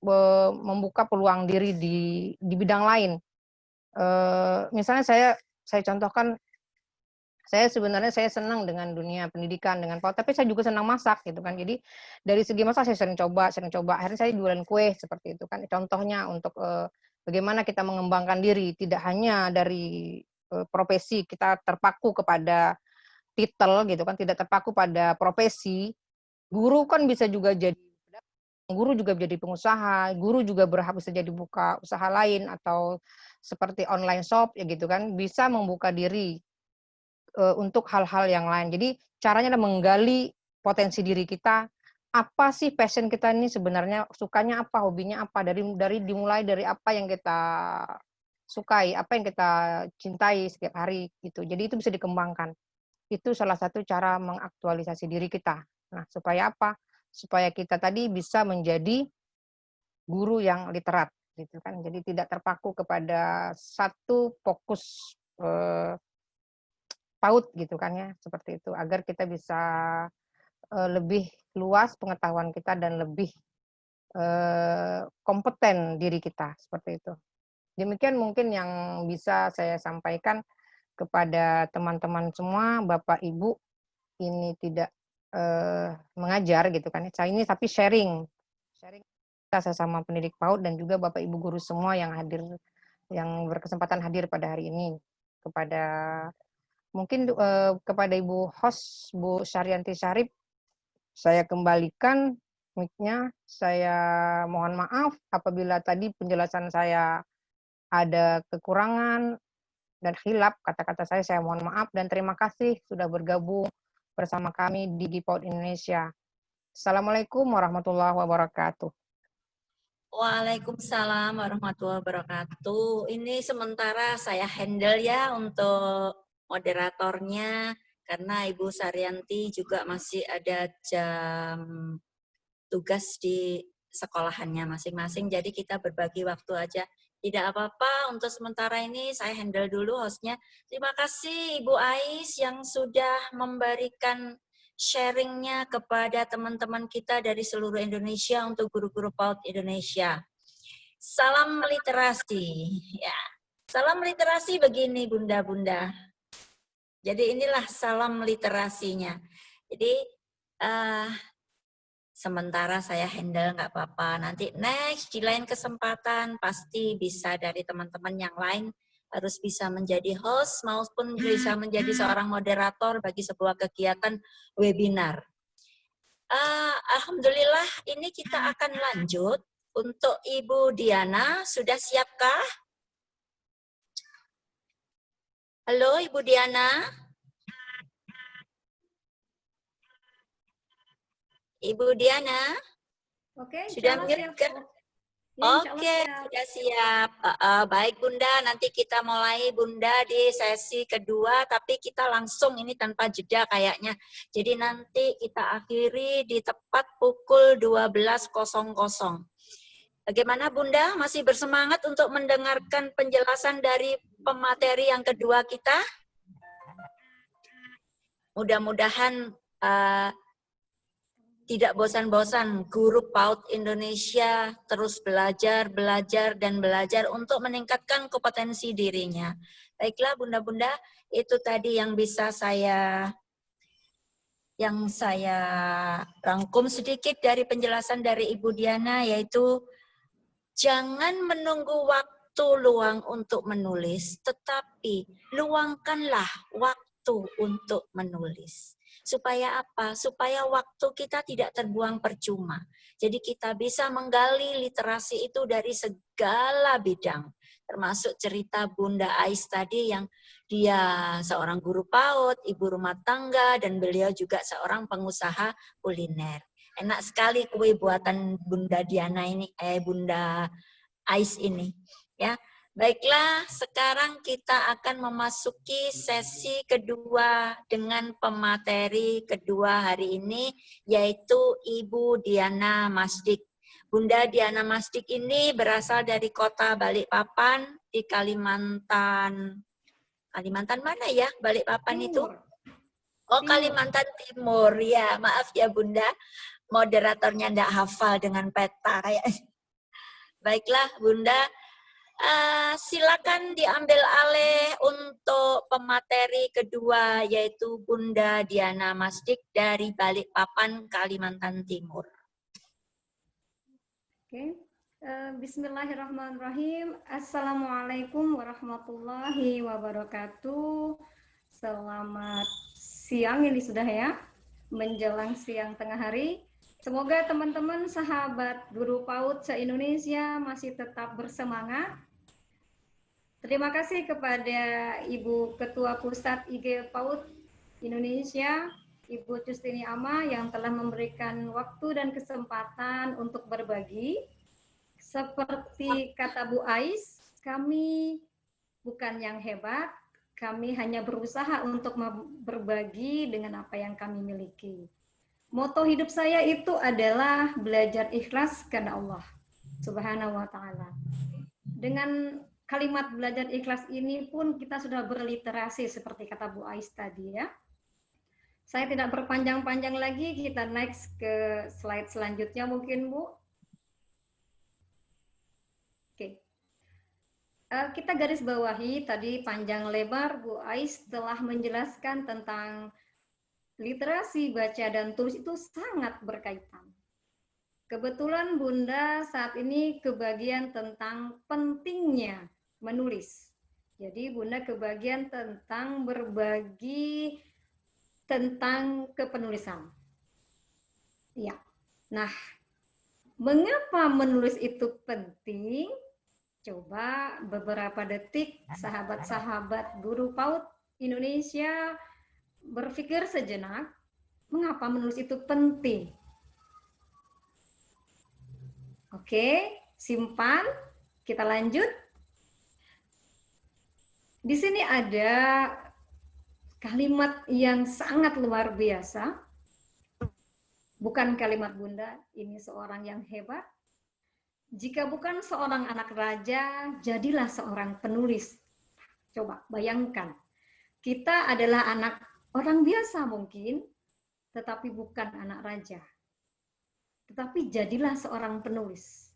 [SPEAKER 2] membuka peluang diri di bidang lain. Misalnya saya contohkan, saya senang dengan dunia pendidikan, dengan PAUD, tapi saya juga senang masak gitu kan. Jadi dari segi masak saya sering coba, akhirnya saya jualan kue seperti itu kan. Contohnya untuk bagaimana kita mengembangkan diri, tidak hanya dari profesi kita terpaku kepada titel gitu kan, tidak terpaku pada profesi, guru kan bisa juga jadi guru juga jadi pengusaha, guru juga berhak bisa jadi buka usaha lain atau seperti online shop ya gitu kan, bisa membuka diri untuk hal-hal yang lain. Jadi caranya adalah menggali potensi diri kita, apa sih passion kita ini sebenarnya, sukanya apa, hobinya apa, dimulai dari apa yang kita sukai, apa yang kita cintai setiap hari gitu. Jadi itu bisa dikembangkan. Itu salah satu cara mengaktualisasi diri kita. Nah, supaya apa? Supaya kita tadi bisa menjadi guru yang literat gitu kan. Jadi tidak terpaku kepada satu fokus PAUD gitu kan ya, seperti itu. Agar kita bisa lebih luas pengetahuan kita dan lebih kompeten diri kita, seperti itu. Demikian mungkin yang bisa saya sampaikan kepada teman-teman semua, Bapak Ibu, ini tidak mengajar gitu kan. Saya ini tapi sharing kita sesama pendidik PAUD dan juga Bapak Ibu guru semua yang hadir, yang berkesempatan hadir pada hari ini. Kepada mungkin kepada Ibu host Bu Syarianti Syarif, saya kembalikan mic-nya. Saya mohon maaf apabila tadi penjelasan saya ada kekurangan dan khilaf kata-kata saya mohon maaf dan terima kasih sudah bergabung bersama kami di GIPAUD Indonesia. Assalamualaikum warahmatullahi wabarakatuh.
[SPEAKER 1] Waalaikumsalam warahmatullahi wabarakatuh. Ini sementara saya handle ya untuk moderatornya, karena Ibu Saryanti juga masih ada jam tugas di sekolahannya masing-masing, jadi kita berbagi waktu aja. Tidak apa-apa, untuk sementara ini saya handle dulu hostnya. Terima kasih Ibu Ais yang sudah memberikan sharingnya kepada teman-teman kita dari seluruh Indonesia untuk guru-guru PAUD Indonesia. Salam literasi. Ya, salam literasi begini bunda-bunda. Jadi inilah salam literasinya. Jadi sementara saya handle nggak apa-apa. Nanti next di lain kesempatan pasti bisa dari teman-teman yang lain harus bisa menjadi host maupun bisa menjadi seorang moderator bagi sebuah kegiatan webinar. Alhamdulillah ini kita akan lanjut untuk Ibu Diana. Sudah siapkah? Halo Ibu Diana. Ibu Diana.
[SPEAKER 3] Oke,
[SPEAKER 1] sudah mute kan?
[SPEAKER 3] Ya,
[SPEAKER 1] Oke, sudah siap. Baik Bunda, nanti kita mulai Bunda di sesi kedua, tapi kita langsung ini tanpa jeda kayaknya. Jadi nanti kita akhiri di tepat pukul 12.00. Bagaimana Bunda, masih bersemangat untuk mendengarkan penjelasan dari pemateri yang kedua kita? Mudah-mudahan tidak bosan-bosan guru PAUD Indonesia terus belajar untuk meningkatkan kompetensi dirinya. Baiklah bunda-bunda, itu tadi yang bisa saya rangkum sedikit dari penjelasan dari Ibu Diana, yaitu jangan menunggu waktu luang untuk menulis, tetapi luangkanlah waktu untuk menulis. Supaya apa? Supaya waktu kita tidak terbuang percuma. Jadi kita bisa menggali literasi itu dari segala bidang. Termasuk cerita Bunda Ais tadi yang dia seorang guru PAUD, ibu rumah tangga, dan beliau juga seorang pengusaha kuliner. Enak sekali kue buatan Bunda Diana ini, Bunda Ais ini. Ya. Baiklah, sekarang kita akan memasuki sesi kedua dengan pemateri kedua hari ini, yaitu Ibu Diana Masdik. Bunda Diana Masdik ini berasal dari kota Balikpapan di Kalimantan. Kalimantan mana ya Balikpapan itu? Oh, Kalimantan Timur. Ya, maaf ya Bunda. Moderatornya enggak hafal dengan peta kayak. Baiklah Bunda. Silakan diambil alih untuk pemateri kedua, yaitu Bunda Diana Masdik dari Balikpapan, Kalimantan Timur.
[SPEAKER 3] Oke. Bismillahirrahmanirrahim. Assalamualaikum warahmatullahi wabarakatuh. Selamat siang ini sudah ya. menjelang siang tengah hari. Semoga teman-teman sahabat guru PAUD se-Indonesia masih tetap bersemangat. Terima kasih kepada Ibu Ketua Pusat IG PAUD Indonesia, Ibu Justini Ama yang telah memberikan waktu dan kesempatan untuk berbagi. Seperti kata Bu Ais, kami bukan yang hebat, kami hanya berusaha untuk berbagi dengan apa yang kami miliki. Moto hidup saya itu adalah belajar ikhlas karena Allah Subhanahu wa Ta'ala. Dengan kalimat belajar ikhlas ini pun kita sudah berliterasi seperti kata Bu Ais tadi ya. Saya tidak berpanjang-panjang lagi, kita next ke slide selanjutnya mungkin Bu. Oke. Kita garis bawahi tadi panjang lebar Bu Ais telah menjelaskan tentang literasi baca dan tulis itu sangat berkaitan. Kebetulan Bunda saat ini kebagian tentang pentingnya menulis. Jadi Bunda kebagian tentang berbagi tentang kepenulisan. Ya. Nah, mengapa menulis itu penting? Coba beberapa detik sahabat-sahabat guru PAUD Indonesia berpikir sejenak, mengapa menulis itu penting? Oke, simpan. Kita lanjut. Di sini ada kalimat yang sangat luar biasa. Bukan kalimat Bunda, ini seorang yang hebat. Jika bukan seorang anak raja, jadilah seorang penulis. Coba bayangkan, kita adalah anak orang biasa mungkin, tetapi bukan anak raja. Tetapi jadilah seorang penulis.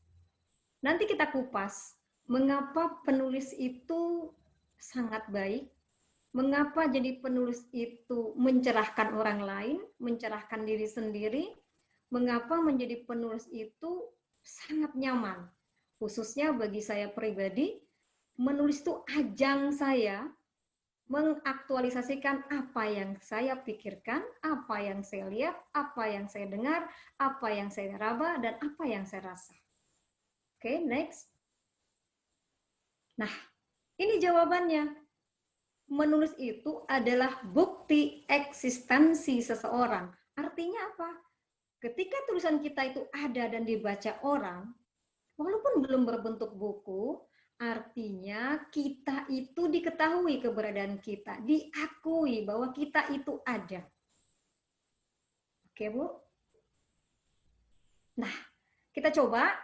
[SPEAKER 3] Nanti kita kupas, mengapa penulis itu sangat baik, mengapa jadi penulis itu mencerahkan orang lain, mencerahkan diri sendiri, mengapa menjadi penulis itu sangat nyaman. Khususnya bagi saya pribadi, menulis itu ajang saya mengaktualisasikan apa yang saya pikirkan, apa yang saya lihat, apa yang saya dengar, apa yang saya raba, dan apa yang saya rasa. Oke, next. Nah, ini jawabannya. Menulis itu adalah bukti eksistensi seseorang. Artinya apa? Ketika tulisan kita itu ada dan dibaca orang, walaupun belum berbentuk buku, artinya kita itu diketahui keberadaan kita, diakui bahwa kita itu ada. Oke, Bu? Nah, kita coba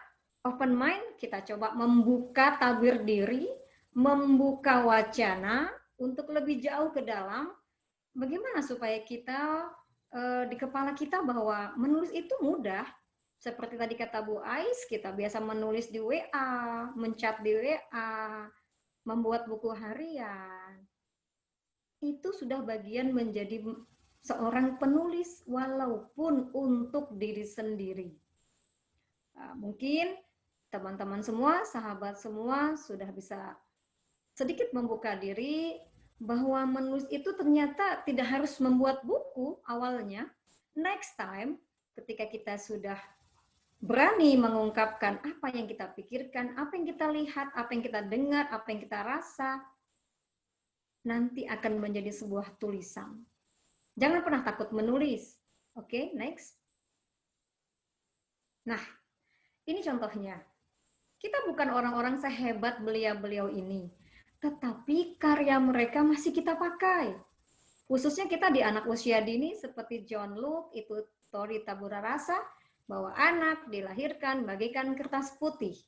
[SPEAKER 3] open mind, kita coba membuka tabir diri, membuka wacana untuk lebih jauh ke dalam, bagaimana supaya kita di kepala kita bahwa menulis itu mudah. Seperti tadi kata Bu Ais, kita biasa menulis di WA, menchat di WA, membuat buku harian. Itu sudah bagian menjadi seorang penulis, walaupun untuk diri sendiri. Nah, mungkin teman-teman semua, sahabat semua sudah bisa sedikit membuka diri bahwa menulis itu ternyata tidak harus membuat buku awalnya. Next time, ketika kita sudah berani mengungkapkan apa yang kita pikirkan, apa yang kita lihat, apa yang kita dengar, apa yang kita rasa, nanti akan menjadi sebuah tulisan. Jangan pernah takut menulis. Oke, next. Nah, ini contohnya. Kita bukan orang-orang sehebat beliau-beliau ini, tetapi karya mereka masih kita pakai. Khususnya kita di anak usia dini seperti John Luke, itu Tori Tabura Rasa, bahwa anak dilahirkan bagaikan kertas putih.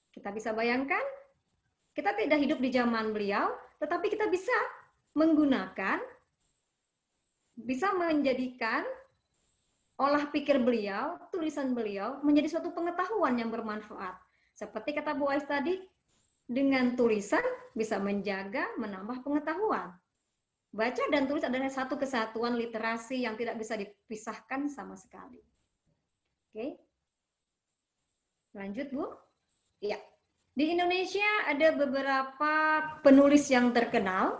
[SPEAKER 3] Kita bisa bayangkan, kita tidak hidup di zaman beliau, tetapi kita bisa menggunakan, bisa menjadikan olah pikir beliau, tulisan beliau, menjadi suatu pengetahuan yang bermanfaat. Seperti kata Bu Ais tadi, dengan tulisan bisa menjaga, menambah pengetahuan. Baca dan tulis adalah satu kesatuan literasi yang tidak bisa dipisahkan sama sekali. Oke. Lanjut, Bu. Ya. Di Indonesia ada beberapa penulis yang terkenal.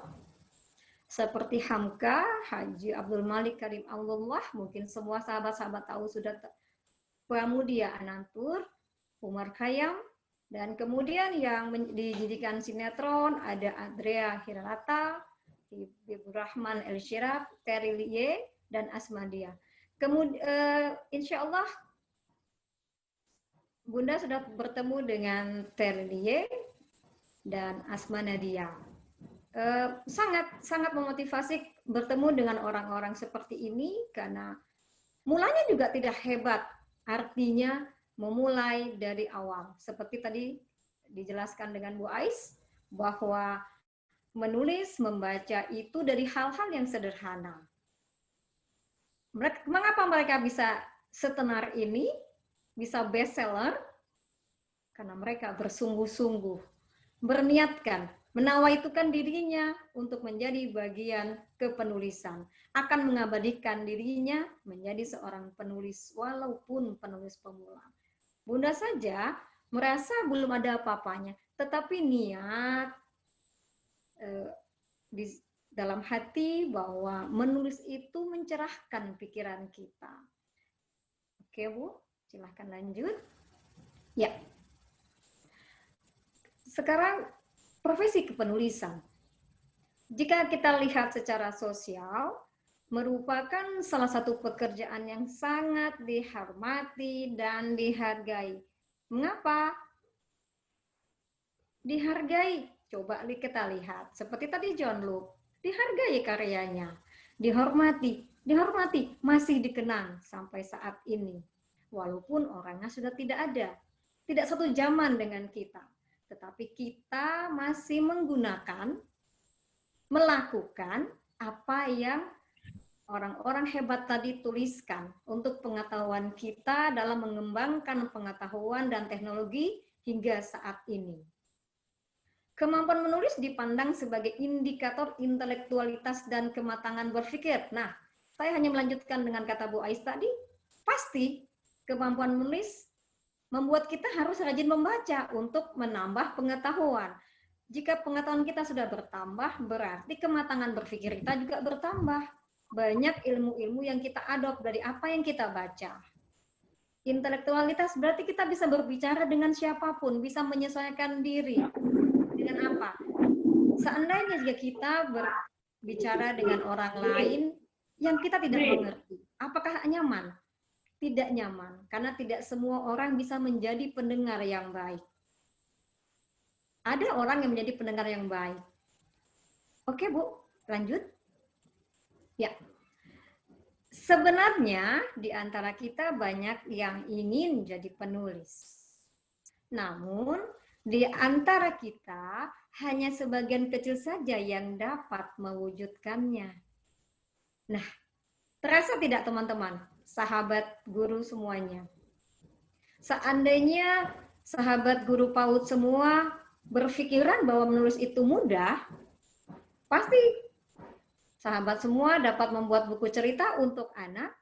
[SPEAKER 3] seperti Hamka, Haji Abdul Malik Karim Allah, mungkin semua sahabat-sahabat tahu sudah Pramudia Anantur, Umar Khayyam, dan kemudian yang dijadikan sinetron ada Andrea Hirata, Ibu Rahman El Shirab, Terry Lie, dan Asmadia. Kemudian insya Allah Bunda sudah bertemu dengan Terry Lie dan Asma Nadia. Sangat memotivasi bertemu dengan orang-orang seperti ini karena mulanya juga tidak hebat, artinya memulai dari awal. Seperti tadi dijelaskan dengan Bu Ais bahwa menulis, membaca itu dari hal-hal yang sederhana. Mengapa mereka bisa setenar ini, bisa bestseller? Karena mereka bersungguh-sungguh, berniatkan, menawaitukan dirinya untuk menjadi bagian kepenulisan, akan mengabadikan dirinya menjadi seorang penulis walaupun penulis pemula. Bunda saja merasa belum ada apa-apanya, tetapi niat di dalam hati bahwa menulis itu mencerahkan pikiran kita. Oke Bu, silahkan lanjut. Ya. Sekarang profesi kepenulisan. Jika kita lihat secara sosial, merupakan salah satu pekerjaan yang sangat dihormati dan dihargai. Mengapa? Dihargai. Coba kita lihat. Seperti tadi John Luke, dihargai karyanya, dihormati, masih dikenang sampai saat ini. Walaupun orangnya sudah tidak ada, tidak satu zaman dengan kita. Tetapi kita masih menggunakan, melakukan apa yang orang-orang hebat tadi tuliskan untuk pengetahuan kita dalam mengembangkan pengetahuan dan teknologi hingga saat ini. Kemampuan menulis dipandang sebagai indikator intelektualitas dan kematangan berpikir. Nah, saya hanya melanjutkan dengan kata Bu Ais tadi, pasti kemampuan menulis membuat kita harus rajin membaca untuk menambah pengetahuan. Jika pengetahuan kita sudah bertambah, berarti kematangan berpikir kita juga bertambah. Banyak ilmu-ilmu yang kita adopt dari apa yang kita baca. Intelektualitas berarti kita bisa berbicara dengan siapapun, bisa menyesuaikan diri. Dengan apa? Seandainya jika kita berbicara dengan orang lain yang kita tidak mengerti, apakah nyaman? Tidak nyaman, karena tidak semua orang bisa menjadi pendengar yang baik. Ada orang yang menjadi pendengar yang baik. Oke Bu, lanjut. Ya. Sebenarnya di antara kita banyak yang ingin jadi penulis. Namun di antara kita hanya sebagian kecil saja yang dapat mewujudkannya. Nah, terasa tidak teman-teman, sahabat guru semuanya? Seandainya sahabat guru PAUD semua berpikiran bahwa menulis itu mudah, pasti sahabat semua dapat membuat buku cerita untuk anak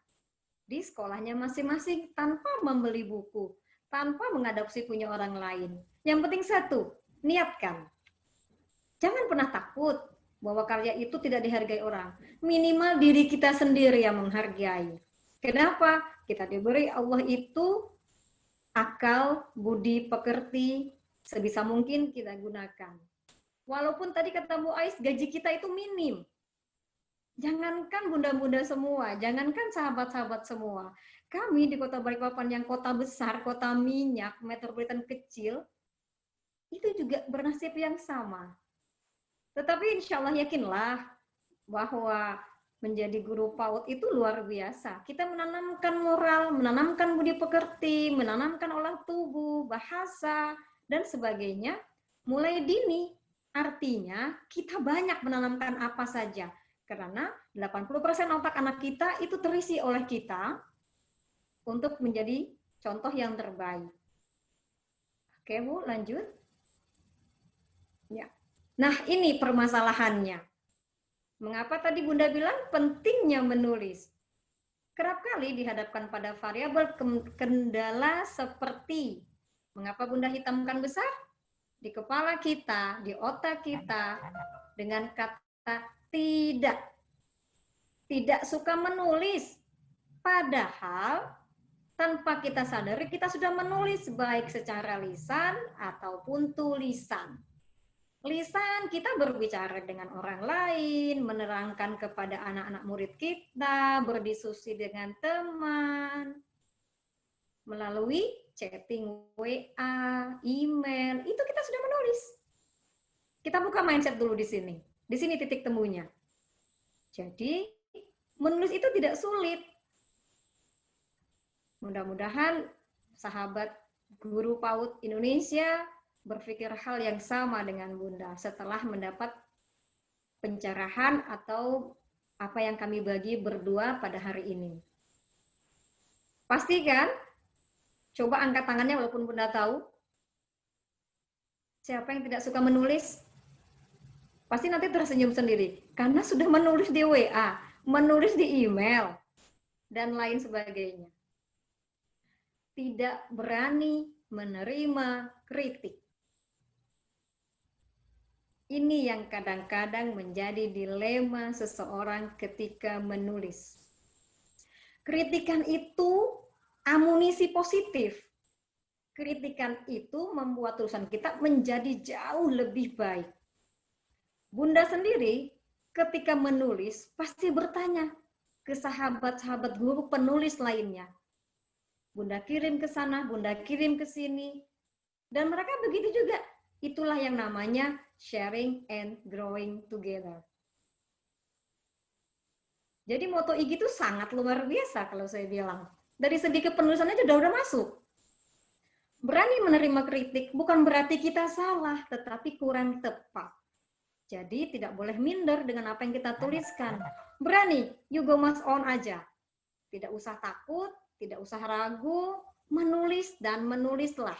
[SPEAKER 3] di sekolahnya masing-masing tanpa membeli buku, tanpa mengadopsi punya orang lain. Yang penting satu, niatkan. Jangan pernah takut bahwa karya itu tidak dihargai orang. Minimal diri kita sendiri yang menghargai. Kenapa? Kita diberi Allah itu akal, budi, pekerti, sebisa mungkin kita gunakan. Walaupun tadi kata Bu Ais, gaji kita itu minim. Jangankan bunda-bunda semua, jangankan sahabat-sahabat semua. Kami di Kota Balikpapan yang kota besar, kota minyak, metropolitan kecil, itu juga bernasib yang sama. Tetapi insya Allah yakinlah bahwa menjadi guru PAUD itu luar biasa. Kita menanamkan moral, menanamkan budi pekerti, menanamkan olah tubuh, bahasa, dan sebagainya. Mulai dini, artinya kita banyak menanamkan apa saja. Karena 80% otak anak kita itu terisi oleh kita untuk menjadi contoh yang terbaik. Oke Bu, lanjut. Ya. Nah ini permasalahannya. Mengapa tadi Bunda bilang pentingnya menulis? Kerap kali dihadapkan pada variabel kendala seperti, mengapa Bunda hitamkan besar? Di kepala kita, di otak kita, dengan kata tidak suka menulis. Padahal tanpa kita sadari kita sudah menulis baik secara lisan ataupun tulisan. Lisan kita berbicara dengan orang lain, menerangkan kepada anak-anak murid kita, berdiskusi dengan teman, melalui chatting WA, email, itu kita sudah menulis. Kita buka mindset dulu di sini. Di sini titik temunya. Jadi, menulis itu tidak sulit. Mudah-mudahan sahabat guru PAUD Indonesia berpikir hal yang sama dengan Bunda setelah mendapat pencerahan atau apa yang kami bagi berdua pada hari ini. Pastikan, coba angkat tangannya walaupun Bunda tahu. Siapa yang tidak suka menulis? Pasti nanti tersenyum sendiri. Karena sudah menulis di WA, menulis di email, dan lain sebagainya. Tidak berani menerima kritik. Ini yang kadang-kadang menjadi dilema seseorang ketika menulis. Kritikan itu amunisi positif. Kritikan itu membuat tulisan kita menjadi jauh lebih baik. Bunda sendiri ketika menulis pasti bertanya ke sahabat-sahabat guru penulis lainnya. Bunda kirim ke sana, Bunda kirim ke sini. Dan mereka begitu juga. Itulah yang namanya sharing and growing together. Jadi moto IG itu sangat luar biasa kalau saya bilang. Dari segi kepenulisan aja udah masuk. Berani menerima kritik bukan berarti kita salah, tetapi kurang tepat. Jadi tidak boleh minder dengan apa yang kita tuliskan. Berani, you go mas on aja. Tidak usah takut, tidak usah ragu, menulis dan menulislah.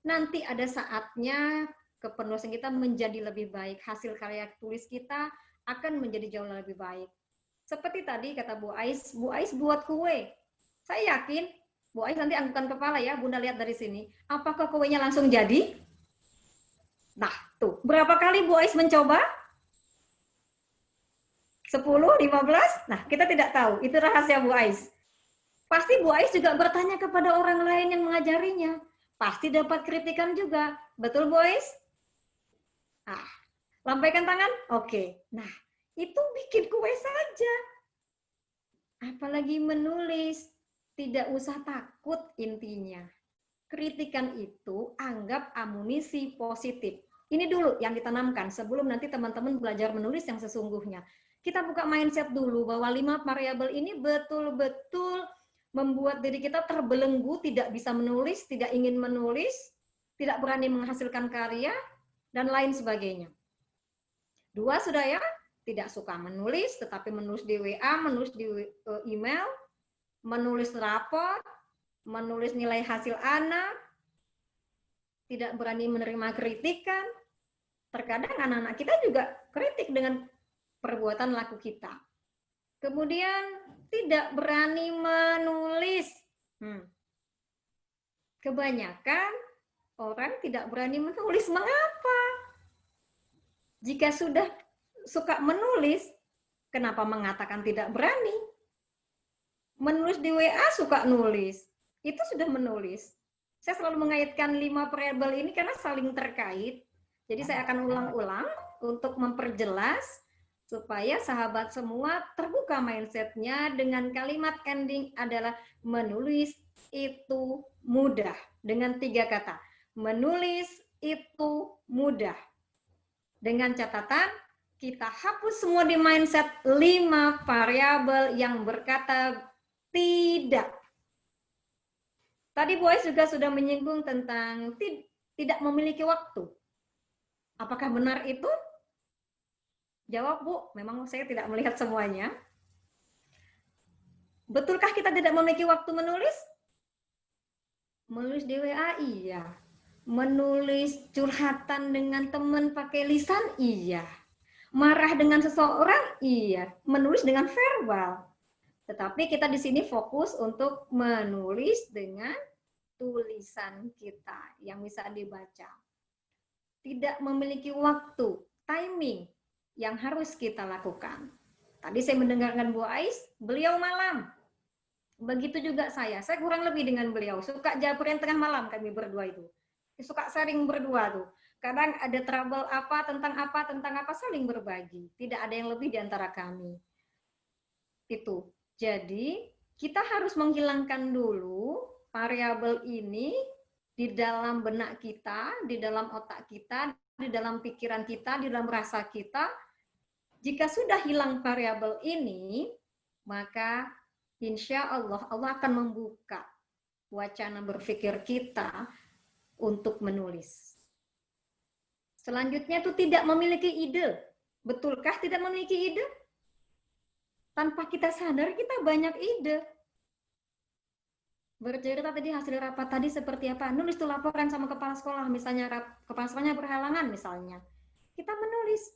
[SPEAKER 3] Nanti ada saatnya kepenulisan kita menjadi lebih baik. Hasil karya tulis kita akan menjadi jauh lebih baik. Seperti tadi kata Bu Ais buat kue. Saya yakin Bu Ais nanti anggukan kepala ya, Bunda lihat dari sini. Apakah kuenya langsung jadi? Nah, tuh. Berapa kali Bu Ais mencoba? 10, 15? Nah, kita tidak tahu. Itu rahasia Bu Ais. Pasti Bu Ais juga bertanya kepada orang lain yang mengajarinya. Pasti dapat kritikan juga. Betul, boys? Ah, lambaikan tangan? Oke. Nah, itu bikin kue saja. Apalagi menulis. Tidak usah takut intinya. Kritikan itu anggap amunisi positif. Ini dulu yang ditanamkan sebelum nanti teman-teman belajar menulis yang sesungguhnya. Kita buka mindset dulu bahwa 5 variabel ini betul-betul membuat diri kita terbelenggu, tidak bisa menulis, tidak ingin menulis, tidak berani menghasilkan karya, dan lain sebagainya. 2 sudah ya, tidak suka menulis, tetapi menulis di WA, menulis di email, menulis rapor, menulis nilai hasil anak, tidak berani menerima kritikan. Terkadang anak-anak kita juga kritik dengan perbuatan laku kita. Kemudian tidak berani menulis. Kebanyakan orang tidak berani menulis. Mengapa? Jika sudah suka menulis, kenapa mengatakan tidak berani? Menulis di WA suka nulis. Itu sudah menulis. Saya selalu mengaitkan 5 variabel ini karena saling terkait. Jadi saya akan ulang-ulang untuk memperjelas supaya sahabat semua terbuka mindset-nya dengan kalimat ending adalah menulis itu mudah. Dengan 3 kata. Menulis itu mudah. Dengan catatan, kita hapus semua di mindset 5 variabel yang berkata tidak. Tadi Bu Ais juga sudah menyinggung tentang tidak memiliki waktu. Apakah benar itu? Jawab Bu, memang saya tidak melihat semuanya. Betulkah kita tidak memiliki waktu menulis? Menulis di WA, iya. Menulis curhatan dengan teman pakai lisan, iya. Marah dengan seseorang, iya. Menulis dengan verbal. Tetapi kita di sini fokus untuk menulis dengan tulisan kita yang bisa dibaca. Tidak memiliki waktu, timing. yang harus kita lakukan. Tadi saya mendengarkan Bu Ais, beliau malam. Begitu juga saya kurang lebih dengan beliau. Suka jabarin tengah malam kami berdua itu. Suka sharing berdua tuh. Kadang ada trouble tentang apa, saling berbagi. Tidak ada yang lebih di antara kami. Itu. Jadi, kita harus menghilangkan dulu variabel ini di dalam benak kita, di dalam otak kita, di dalam pikiran kita, di dalam rasa kita. Jika sudah hilang variabel ini, maka insya Allah Allah akan membuka wacana berpikir kita untuk menulis. Selanjutnya itu tidak memiliki ide. Betulkah tidak memiliki ide? Tanpa kita sadar kita banyak ide. Bercerita tadi hasil rapat tadi seperti apa? Nulis tuh laporan sama kepala sekolah, misalnya kepala sekolahnya berhalangan misalnya. Kita menulis.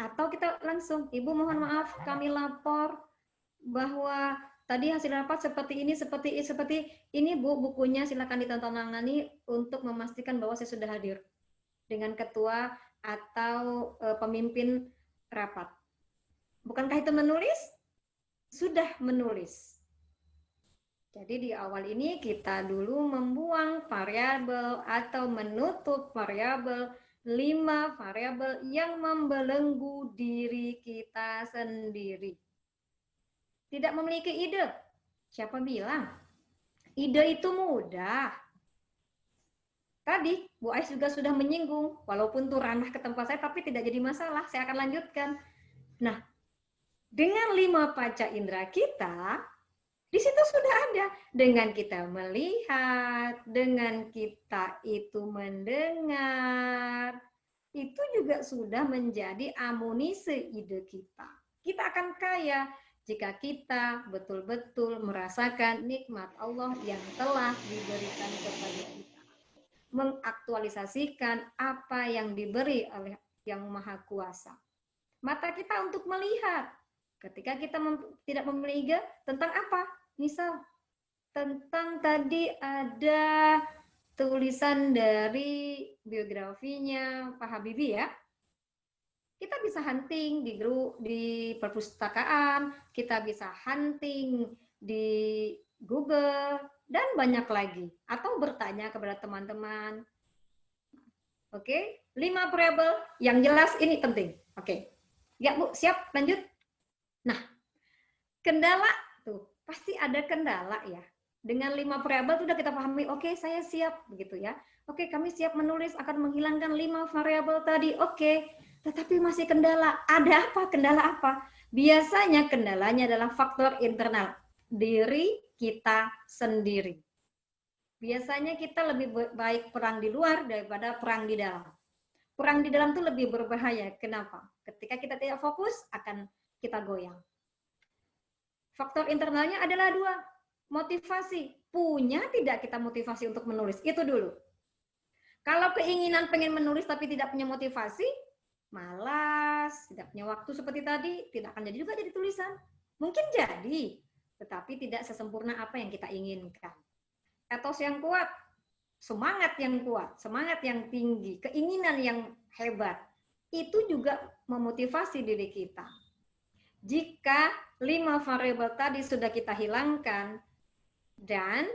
[SPEAKER 3] Atau kita langsung, Ibu mohon maaf kami lapor bahwa tadi hasil rapat seperti ini Bu, bukunya silakan ditandatangani untuk memastikan bahwa saya sudah hadir dengan ketua atau pemimpin rapat. Bukankah itu menulis? Sudah menulis. Jadi di awal ini kita dulu membuang variabel atau menutup variabel 5 variabel yang membelenggu diri kita sendiri. Tidak memiliki ide. Siapa bilang? Ide itu mudah. Tadi Bu Ais juga sudah menyinggung, walaupun itu ranah ke tempat saya, tapi tidak jadi masalah. Saya akan lanjutkan. Nah, dengan 5 panca indera kita, di situ sudah ada. Dengan kita melihat, dengan kita itu mendengar, itu juga sudah menjadi amunisi ide kita. Kita akan kaya jika kita betul-betul merasakan nikmat Allah yang telah diberikan kepada kita. Mengaktualisasikan apa yang diberi oleh Yang Maha Kuasa. Mata kita untuk melihat. Ketika kita tidak memiliki tentang apa? Misal, tentang tadi ada tulisan dari biografinya Pak Habibie ya. Kita bisa hunting di grup, di perpustakaan, kita bisa hunting di Google, dan banyak lagi. Atau bertanya kepada teman-teman. Oke, 5 variabel yang jelas ini penting. Oke, ya Bu, siap, lanjut. Nah, kendala tuh, pasti ada kendala ya. Dengan 5 variabel sudah kita pahami, oke, saya siap begitu ya. Oke, kami siap menulis akan menghilangkan 5 variabel tadi. Oke, tetapi masih kendala. Ada apa? Kendala apa? Biasanya kendalanya adalah faktor internal, diri kita sendiri. Biasanya kita lebih baik perang di luar daripada perang di dalam. Perang di dalam itu lebih berbahaya. Kenapa? Ketika kita tidak fokus, akan kita goyang. Faktor internalnya adalah 2. Motivasi. Punya tidak kita motivasi untuk menulis? Itu dulu. Kalau keinginan pengen menulis tapi tidak punya motivasi, malas, tidak punya waktu seperti tadi, tidak akan jadi juga jadi tulisan. Mungkin jadi, tetapi tidak sesempurna apa yang kita inginkan. Etos yang kuat, semangat yang kuat, semangat yang tinggi, keinginan yang hebat, itu juga memotivasi diri kita. Jika 5 variabel tadi sudah kita hilangkan, dan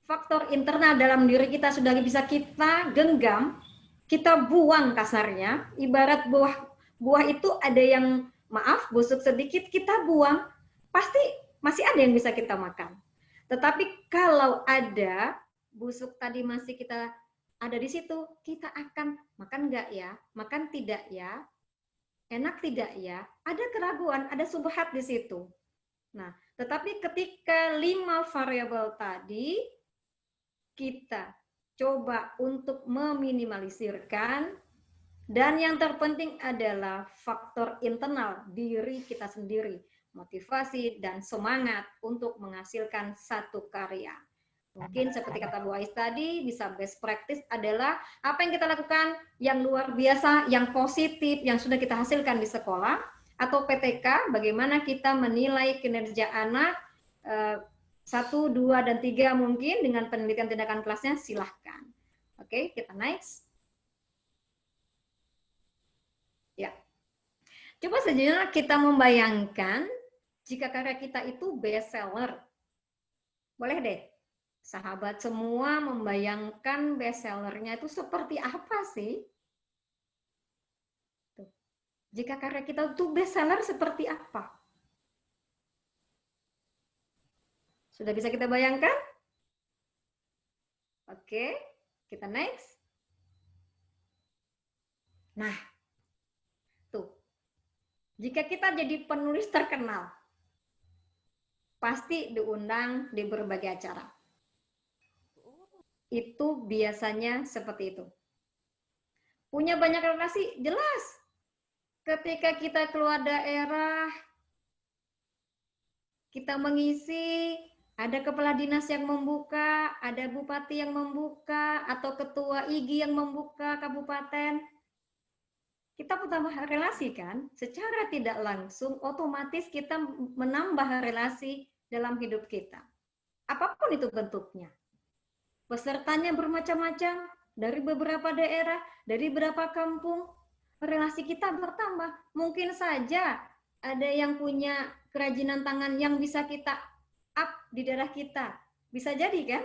[SPEAKER 3] faktor internal dalam diri kita sudah bisa kita genggam, kita buang kasarnya, ibarat buah itu ada yang, maaf, busuk sedikit, kita buang, pasti masih ada yang bisa kita makan. Tetapi kalau ada busuk tadi masih kita ada di situ, kita akan makan nggak ya? Makan tidak ya? Enak tidak ya? Ada keraguan, ada subhat di situ. Nah, tetapi ketika 5 variabel tadi kita coba untuk meminimalisirkan, dan yang terpenting adalah faktor internal diri kita sendiri. Motivasi dan semangat untuk menghasilkan satu karya. Mungkin seperti kata Bu Ais tadi, bisa best practice adalah apa yang kita lakukan yang luar biasa, yang positif, yang sudah kita hasilkan di sekolah, atau PTK, bagaimana kita menilai kinerja anak 1, 2, dan 3 mungkin dengan penelitian tindakan kelasnya, silahkan. Oke, kita next. Ya. Coba sejenak kita membayangkan jika karya kita itu bestseller. Boleh deh, sahabat semua membayangkan bestsellernya itu seperti apa sih? Tuh. Jika karya kita itu bestseller seperti apa? Sudah bisa kita bayangkan? Oke, kita next. Nah, tuh. Jika kita jadi penulis terkenal, pasti diundang di berbagai acara. Itu biasanya seperti itu. Punya banyak relasi, jelas. Ketika kita keluar daerah, kita mengisi, ada kepala dinas yang membuka, ada bupati yang membuka, atau ketua IG yang membuka kabupaten. Kita menambah relasi kan, secara tidak langsung otomatis kita menambah relasi dalam hidup kita. Apapun itu bentuknya. Pesertanya bermacam-macam, dari beberapa daerah, dari beberapa kampung, relasi kita bertambah. Mungkin saja ada yang punya kerajinan tangan yang bisa kita up di daerah kita. Bisa jadi kan?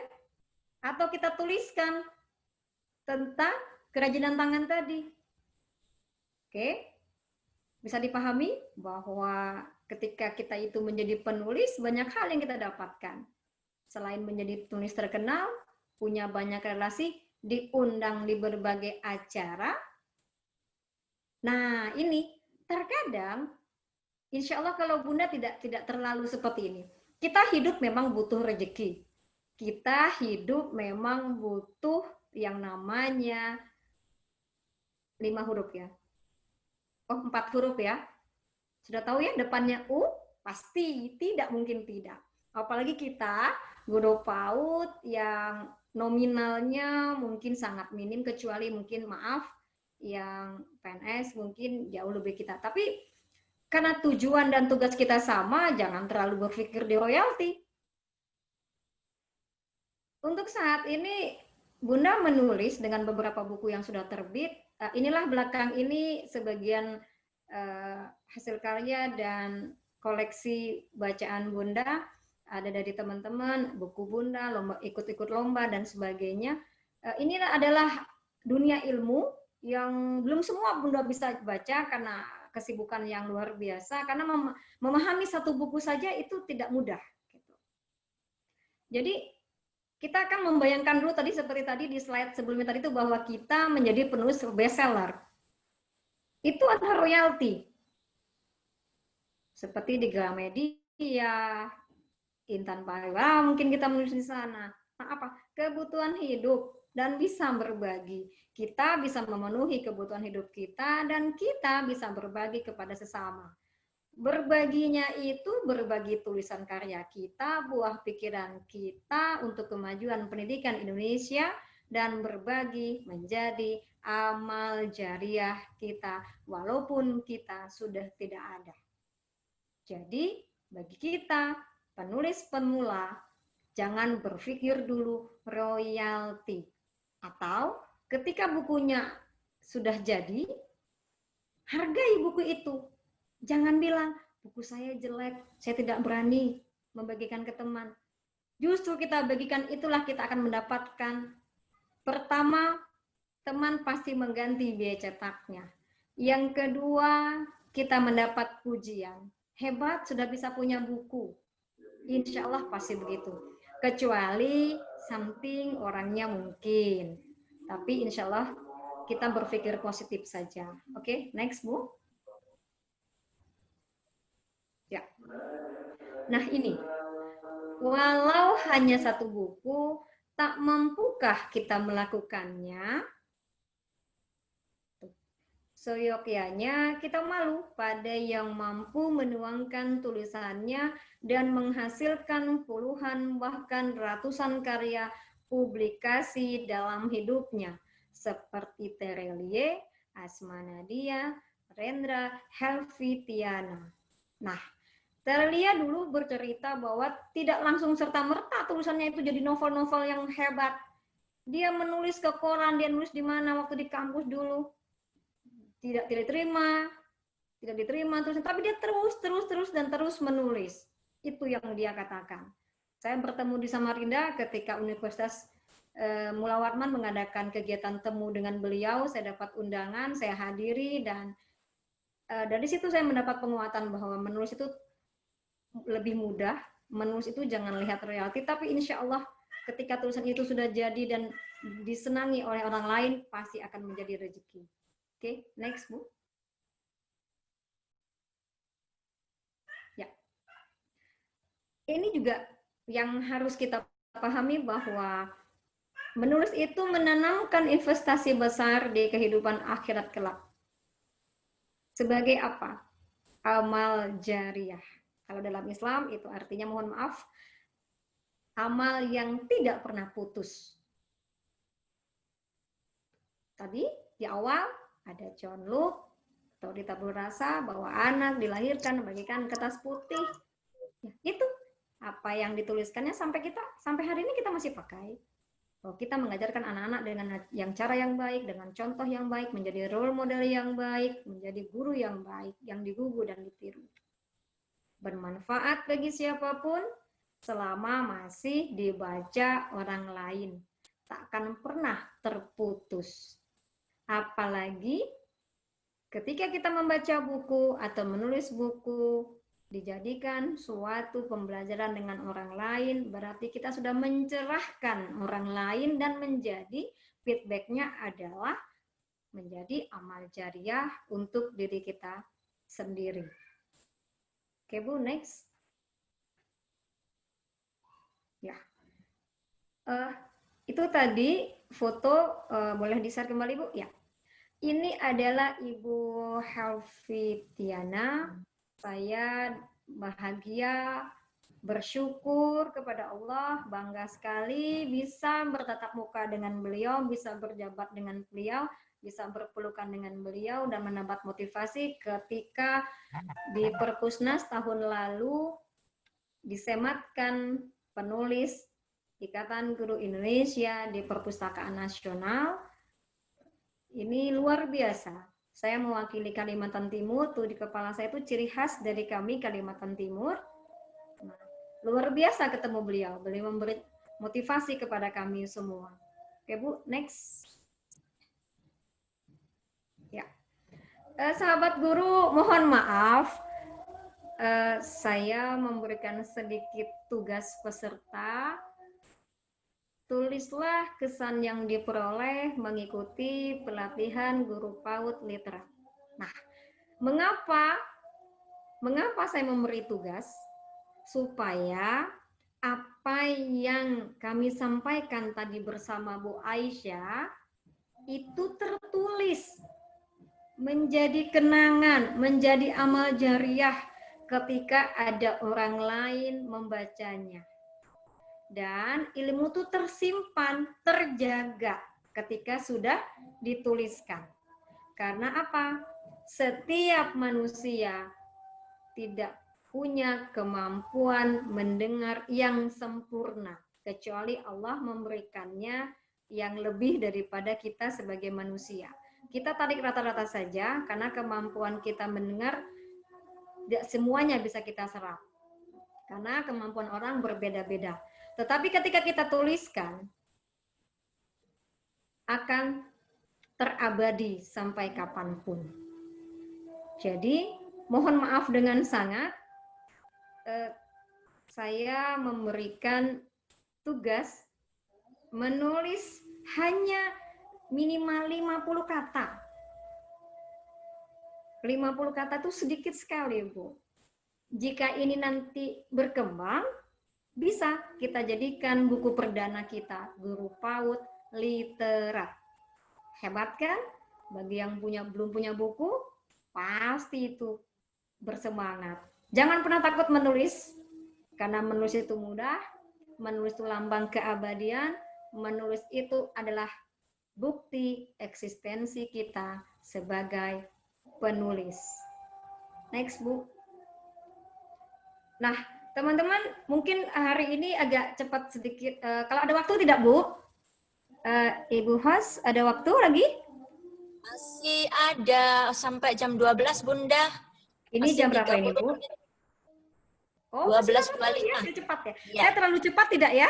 [SPEAKER 3] Atau kita tuliskan tentang kerajinan tangan tadi. Oke, bisa dipahami bahwa ketika kita itu menjadi penulis, banyak hal yang kita dapatkan. Selain menjadi penulis terkenal, punya banyak relasi, diundang di berbagai acara. Nah, ini terkadang, insya Allah kalau Bunda tidak terlalu seperti ini. Kita hidup memang butuh rezeki. Kita hidup memang butuh yang namanya 5 huruf ya. Oh, 4 huruf ya. Sudah tahu ya depannya U? Pasti, tidak mungkin tidak. Apalagi kita guru PAUD yang nominalnya mungkin sangat minim, kecuali mungkin maaf, yang PNS mungkin jauh lebih kita. Tapi karena tujuan dan tugas kita sama, jangan terlalu berpikir di royalti. Untuk saat ini, Bunda menulis dengan beberapa buku yang sudah terbit. Inilah belakang ini sebagian hasil karya dan koleksi bacaan Bunda. Ada dari teman-teman, buku Bunda, ikut-ikut lomba, dan sebagainya. Ini adalah dunia ilmu yang belum semua Bunda bisa baca karena kesibukan yang luar biasa. Karena memahami satu buku saja itu tidak mudah. Jadi, kita akan membayangkan dulu tadi seperti tadi di slide sebelumnya tadi itu bahwa kita menjadi penulis bestseller. Itu ada royalti. Seperti di Gramedia, Intan Pariwara mungkin kita menulis di sana. Nah, apa? Kebutuhan hidup dan bisa berbagi. Kita bisa memenuhi kebutuhan hidup kita dan kita bisa berbagi kepada sesama. Berbaginya itu berbagi tulisan karya kita, buah pikiran kita untuk kemajuan pendidikan Indonesia, dan berbagi menjadi amal jariah kita walaupun kita sudah tidak ada. Jadi bagi kita penulis pemula, jangan berpikir dulu royalti. Atau ketika bukunya sudah jadi, hargai buku itu. Jangan bilang, buku saya jelek, saya tidak berani membagikan ke teman. Justru kita bagikan, itulah kita akan mendapatkan. Pertama, teman pasti mengganti biaya cetaknya. Yang kedua, kita mendapat pujian. Hebat, sudah bisa punya buku. Insya Allah pasti begitu. Kecuali something orangnya mungkin. Tapi insya Allah kita berpikir positif saja. Oke, next Bu. Ya. Nah ini, walau hanya satu buku, tak mampukah kita melakukannya? Seyogyanya kita malu pada yang mampu menuangkan tulisannya dan menghasilkan puluhan bahkan ratusan karya publikasi dalam hidupnya, seperti Terelie, Asma Nadia, Rendra Helvitiana. Nah, Terelia dulu bercerita bahwa tidak langsung serta-merta tulisannya itu jadi novel-novel yang hebat. Dia menulis ke koran, dia nulis di mana waktu di kampus dulu. Tidak diterima, tidak diterima terus, tapi dia terus menulis. Itu yang dia katakan. Saya bertemu di Samarinda ketika Universitas Mula Warman mengadakan kegiatan temu dengan beliau. Saya dapat undangan, saya hadiri, dan dari situ saya mendapat penguatan bahwa menulis itu lebih mudah. Menulis itu jangan lihat reality, tapi insya Allah ketika tulisan itu sudah jadi dan disenangi oleh orang lain, pasti akan menjadi rezeki. Oke, next Bu. Ya. Ini juga yang harus kita pahami bahwa menulis itu menanamkan investasi besar di kehidupan akhirat kelak. Sebagai apa? Amal jariah. Kalau dalam Islam itu artinya, mohon maaf, amal yang tidak pernah putus. Tadi di awal ada John Luke atau di tabur rasa bahwa anak dilahirkan bagaikan kertas putih. Ya, itu apa yang dituliskannya sampai hari ini kita masih pakai. Bahwa kita mengajarkan anak-anak dengan yang cara yang baik, dengan contoh yang baik, menjadi role model yang baik, menjadi guru yang baik, yang digugu dan ditiru. Bermanfaat bagi siapapun selama masih dibaca orang lain. Tak akan pernah terputus. Apalagi ketika kita membaca buku atau menulis buku, dijadikan suatu pembelajaran dengan orang lain, berarti kita sudah mencerahkan orang lain dan menjadi feedbacknya adalah menjadi amal jariah untuk diri kita sendiri. Oke Bu, next. Ya, itu tadi foto, boleh di-share kembali Bu? Ya, ini adalah Ibu Helvitiana. Saya bahagia, bersyukur kepada Allah, bangga sekali bisa bertatap muka dengan beliau, bisa berjabat dengan beliau, bisa berpelukan dengan beliau, dan mendapat motivasi ketika di Perpusnas tahun lalu disematkan penulis Ikatan Guru Indonesia di Perpustakaan Nasional. Ini luar biasa. Saya mewakili Kalimantan Timur, tuh di kepala saya itu ciri khas dari kami Kalimantan Timur. Nah, luar biasa ketemu beliau. Beliau memberi motivasi kepada kami semua. Oke Bu, next. Ya, sahabat guru, mohon maaf, saya memberikan sedikit tugas peserta. Tulislah kesan yang diperoleh mengikuti pelatihan guru PAUD literat. Nah, mengapa saya memberi tugas? Supaya apa yang kami sampaikan tadi bersama Bu Aisyah itu tertulis, menjadi kenangan, menjadi amal jariah ketika ada orang lain membacanya. Dan ilmu itu tersimpan, terjaga ketika sudah dituliskan. Karena apa? Setiap manusia tidak punya kemampuan mendengar yang sempurna, kecuali Allah memberikannya yang lebih daripada kita sebagai manusia. Kita tarik rata-rata saja, karena kemampuan kita mendengar tidak semuanya bisa kita serap. Karena kemampuan orang berbeda-beda. Tetapi ketika kita tuliskan, akan terabadi sampai kapanpun. Jadi, mohon maaf dengan sangat, saya memberikan tugas menulis hanya minimal 50 kata. 50 kata itu sedikit sekali, Bu. Jika ini nanti berkembang, bisa kita jadikan buku perdana kita, Guru PAUD Literat. Hebat kan? Bagi yang belum punya buku, pasti itu bersemangat. Jangan pernah takut menulis, karena menulis itu mudah, menulis itu lambang keabadian, menulis itu adalah bukti eksistensi kita sebagai penulis. Next, Bu. Nah, teman-teman, mungkin hari ini agak cepat sedikit. Kalau ada waktu tidak, Bu? Ibu Has, ada waktu lagi?
[SPEAKER 1] Masih ada sampai jam 12, Bunda.
[SPEAKER 3] Ini
[SPEAKER 1] Masih
[SPEAKER 3] jam berapa ini,
[SPEAKER 1] 30
[SPEAKER 3] Bu?
[SPEAKER 1] menit.
[SPEAKER 3] Oh,
[SPEAKER 1] 12.25.
[SPEAKER 3] ya, saya cepat ya.
[SPEAKER 1] Ya.
[SPEAKER 3] Saya terlalu cepat tidak ya?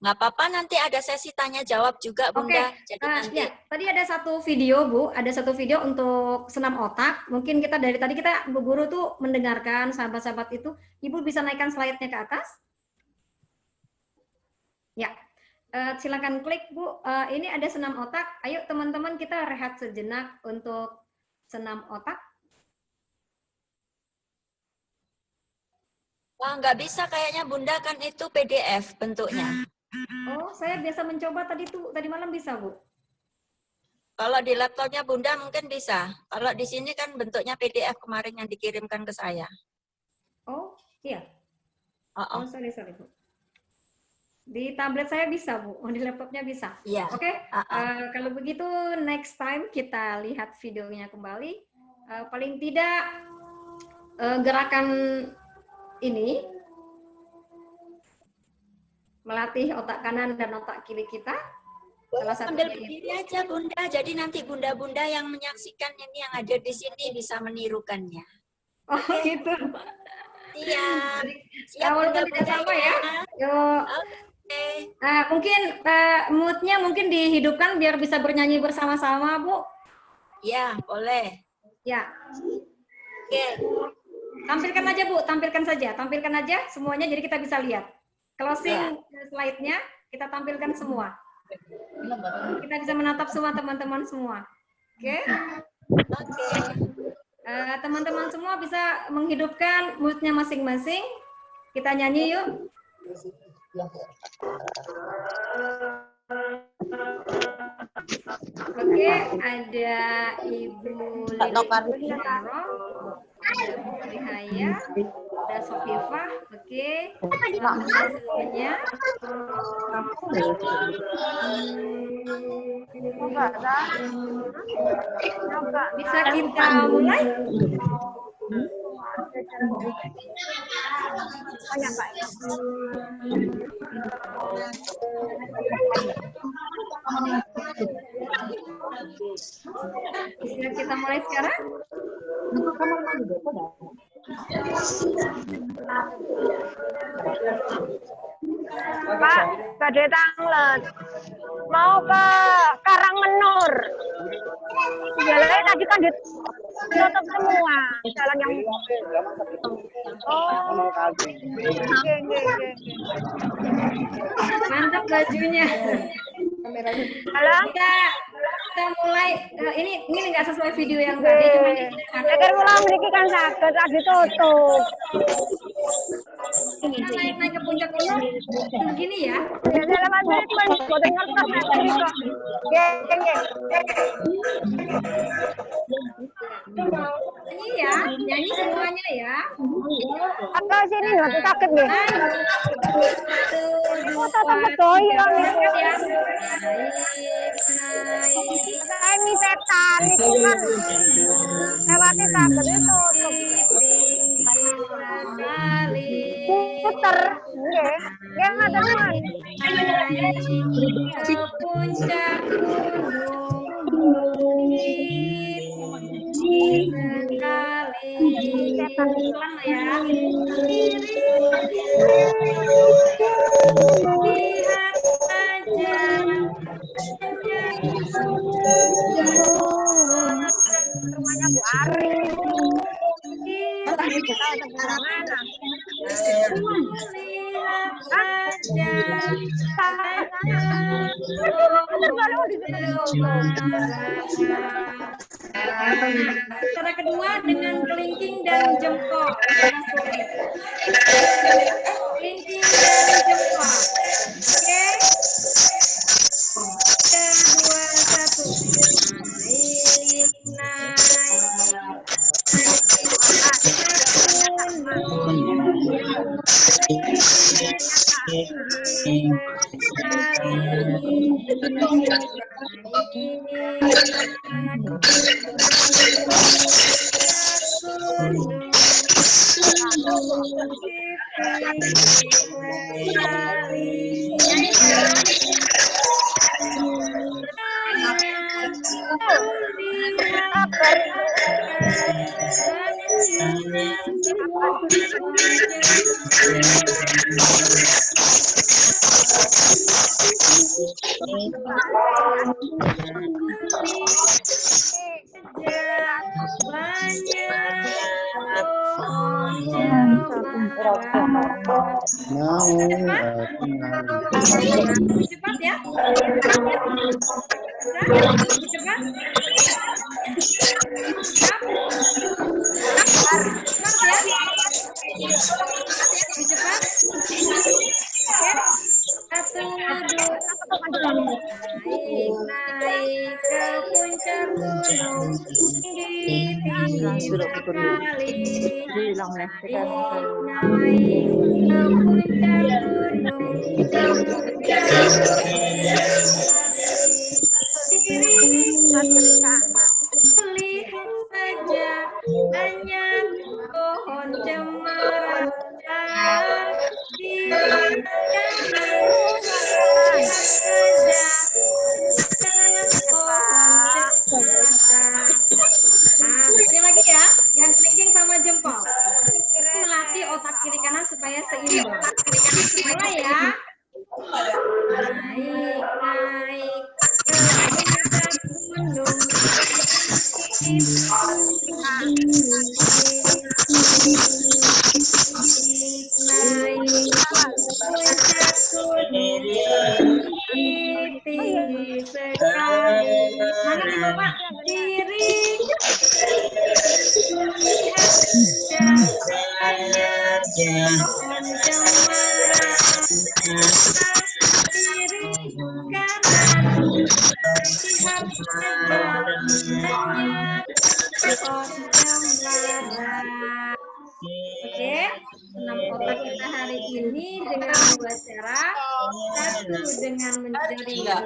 [SPEAKER 1] Nggak apa-apa, nanti ada sesi tanya jawab juga,
[SPEAKER 3] Oke,
[SPEAKER 1] Bunda. Jadi nanti
[SPEAKER 3] ya, tadi ada satu video, Bu, ada satu video untuk senam otak. Mungkin kita dari tadi kita Bu Guru tuh mendengarkan sahabat-sahabat itu. Ibu bisa naikkan slide-nya ke atas? Ya, silakan klik, Bu. Ini ada senam otak. Ayo teman-teman kita rehat sejenak untuk senam otak.
[SPEAKER 1] wah, nggak bisa kayaknya, Bunda, kan itu PDF bentuknya.
[SPEAKER 3] Oh, saya biasa mencoba tadi malam bisa, Bu.
[SPEAKER 1] Kalau di laptopnya Bunda mungkin bisa. Kalau di sini kan bentuknya PDF kemarin yang dikirimkan ke saya.
[SPEAKER 3] Oh, iya.
[SPEAKER 1] Oh.
[SPEAKER 3] Oh, sorry, Bu. Di tablet saya bisa, Bu. Oh, di laptopnya bisa.
[SPEAKER 1] Iya.
[SPEAKER 3] Oke, kalau begitu next time kita lihat videonya kembali. Paling tidak gerakan ini melatih otak kanan dan otak kiri kita. Salah
[SPEAKER 1] Sambil
[SPEAKER 3] satunya
[SPEAKER 1] berdiri aja, Bunda. Jadi nanti Bunda-Bunda yang menyaksikan ini, yang hadir di sini bisa menirukannya.
[SPEAKER 3] Oh, gitu.
[SPEAKER 1] Siap. Siap,
[SPEAKER 3] Walaupun tidak sama ya.
[SPEAKER 1] Oke.
[SPEAKER 3] Mungkin mood-nya mungkin dihidupkan biar bisa bernyanyi bersama-sama, Bu.
[SPEAKER 1] Ya, boleh.
[SPEAKER 3] Ya.
[SPEAKER 1] Oke.
[SPEAKER 3] Tampilkan aja, Bu. Tampilkan aja semuanya jadi kita bisa lihat. Closing slide-nya kita tampilkan semua. Kita bisa menatap semua teman-teman semua. Oke?
[SPEAKER 1] Oke.
[SPEAKER 3] Teman-teman semua bisa menghidupkan mood-nya masing-masing. Kita nyanyi yuk. Oke, ada Ibu Liliana, ada Bu Rihaya, ada Sofifah, oke, semuanya. Bisa kita mulai? Bisa kita mulai sekarang?
[SPEAKER 4] Pak, Gade Tanglet. Mau ke Karangmenur. Jalannya tadi kan ditutup semua. Jalan yang... Oh.
[SPEAKER 3] Mantap bajunya.
[SPEAKER 4] Halo?
[SPEAKER 3] Kita mulai. Ini nggak sesuai video yang tadi.
[SPEAKER 4] Agar pulang memiliki kan sakit, tadi tutup.
[SPEAKER 3] Kita naik ke puncak gunung begini ya.
[SPEAKER 4] Dalam treatment, boten ngertos nanti kok.
[SPEAKER 3] Nyanyi ya, nyanyi semuanya ya.
[SPEAKER 4] Apa sini nggak sakit nih?
[SPEAKER 3] Oh,
[SPEAKER 4] tetap goyang nih.
[SPEAKER 3] ya.
[SPEAKER 4] Saya ini setan itu kan. Lewati sakit itu tutup. Puter, nggih. Nggih ngaten nuwun.
[SPEAKER 3] Ke puncak gunung sekali pelan ya. Lihat aja
[SPEAKER 4] rumahnya Bu Ari. Kita tahu mana.
[SPEAKER 3] Lihat aja cara kedua dengan kelingking dan jempol. Kelingking dan jempol. Oke. 2, 1. Lebih cepat ya. Lebih cepat. Siap. Cepat ya. Lebih cepat. Oke. 1, 2, naik ke puncak gunung, tinggi sekali. Naik ke puncak gunung, lihat saja hanya pohon cemara. Sekali lagi ya, yang kelingking sama jempol. Melatih otak kiri kanan supaya seimbang. Mulai ya. Naik ke puncak gunung. Tinggi sekali. Semangat nih Bapak. Kiri. Pohon cemara. Kiri kanan. Lihat saja. Hanya pohon cemara. Oke, senam otak kita hari ini dengan dua cara. Satu dengan mencari dua.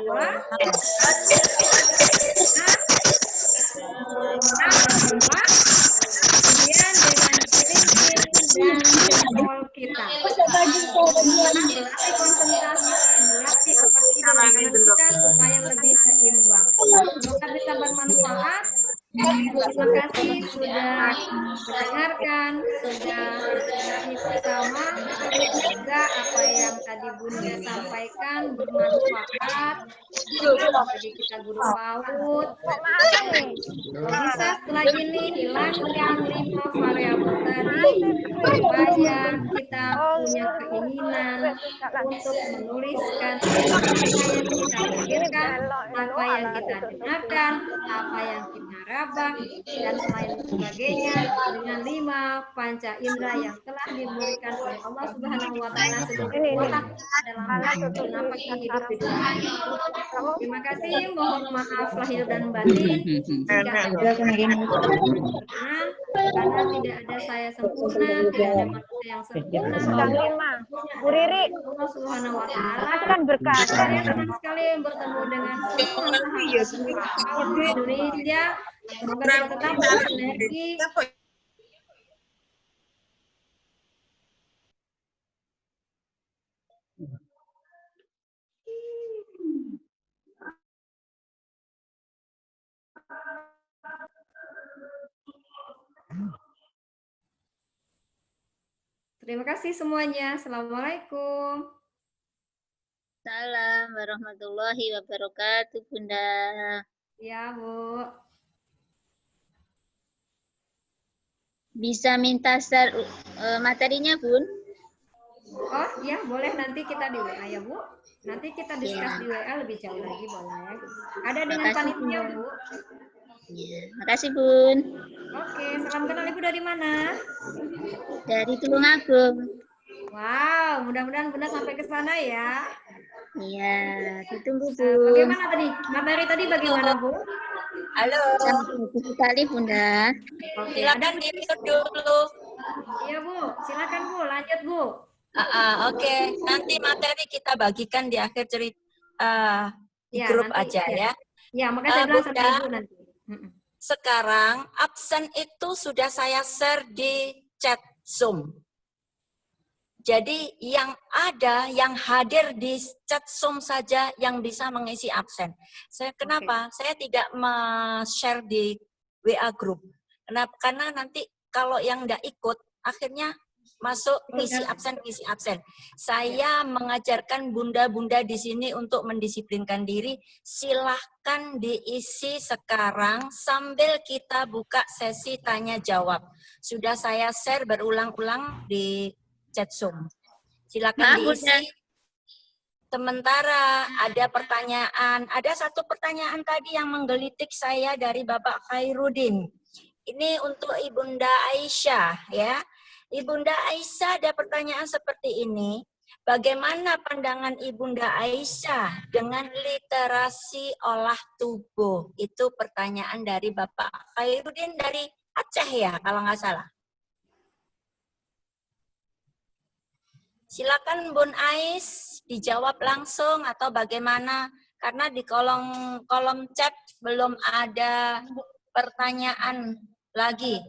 [SPEAKER 3] Kemudian dengan kelingking dan jempol kita. Melatih konsentrasi, melatih otak kita dan kanan kita supaya lebih seimbang. Semoga bisa bermanfaat. Terima kasih sudah mendengarkan, sudah mendengarkan bersama. Semoga apa yang tadi Bunda sampaikan bermanfaat bagi kita guru PAUD. Kalau bisa setelah ini hilangkan 5 variabel tadi supaya kita punya keinginan untuk menuliskan apa yang kita pikirkan, apa yang kita dengarkan, apa yang kita rabak, dan selain sebagainya dengan 5 panca indera yang telah diberikan oleh Allah Subhanahu wa Ta'ala sebagai otak kita dalam menapaki hidup di dunia. Terima kasih, mohon maaf lahir dan batin jika ada kesalahan berkenan, karena tidak ada saya sempurna, tidak ada manusia yang sempurna.
[SPEAKER 4] Bu Riri,
[SPEAKER 3] Allah Subhanahu wa Ta'ala.
[SPEAKER 4] kan berkah.
[SPEAKER 3] Saya senang sekali bertemu dengan semua sahabat di Indonesia. Semoga kita tetap bersinergi. Terima kasih semuanya. Assalamualaikum.
[SPEAKER 5] Salam warahmatullahi wabarakatuh, Bunda.
[SPEAKER 3] Ya, Bu.
[SPEAKER 5] Bisa minta share materinya, Bun?
[SPEAKER 3] Oh, ya, boleh nanti kita di WA ya, Bu. Nanti kita discuss di WA lebih jauh lagi, boleh. Ada dengan panitia, Bu.
[SPEAKER 5] Ya, makasih, Bun.
[SPEAKER 3] Oke, salam kenal Ibu dari mana?
[SPEAKER 5] Dari Tulungagung.
[SPEAKER 3] Wow, mudah-mudahan Bunda sampai ke sana ya.
[SPEAKER 5] Iya, ditunggu, Bun.
[SPEAKER 3] Bagaimana tadi? Materi tadi bagaimana, Bu?
[SPEAKER 1] Halo.
[SPEAKER 5] Sampai sekali, Bunda.
[SPEAKER 3] Oke,
[SPEAKER 1] Silakan di-mute dulu.
[SPEAKER 3] Iya, Bu. Silakan, Bu. Lanjut, Bu.
[SPEAKER 1] Oke. Nanti materi kita bagikan di akhir cerita di
[SPEAKER 3] Ya,
[SPEAKER 1] grup
[SPEAKER 3] nanti,
[SPEAKER 1] aja ya.
[SPEAKER 3] Ya, makanya saya bilang sama
[SPEAKER 1] Bunda,
[SPEAKER 3] Ibu nanti.
[SPEAKER 1] sekarang absen itu sudah saya share di chat Zoom. Jadi yang ada, yang hadir di chat Zoom saja yang bisa mengisi absen. Kenapa? Saya tidak share di WA group. Karena nanti kalau yang nggak ikut, akhirnya masuk ngisi absen. Saya mengajarkan bunda-bunda di sini untuk mendisiplinkan diri. Silahkan diisi sekarang sambil kita buka sesi tanya jawab. Sudah saya share berulang-ulang di chat Zoom. Silakan diisi. Sementara ada pertanyaan, ada satu pertanyaan tadi yang menggelitik saya dari Bapak Khairuddin. Ini untuk Ibunda Aisyah ya. Ibunda Aisyah ada pertanyaan seperti ini. Bagaimana pandangan Ibunda Aisyah dengan literasi olah tubuh? Itu pertanyaan dari Bapak Khairuddin dari Aceh ya, kalau nggak salah. Silakan Bun Ais dijawab langsung atau bagaimana? Karena di kolom chat belum ada pertanyaan lagi.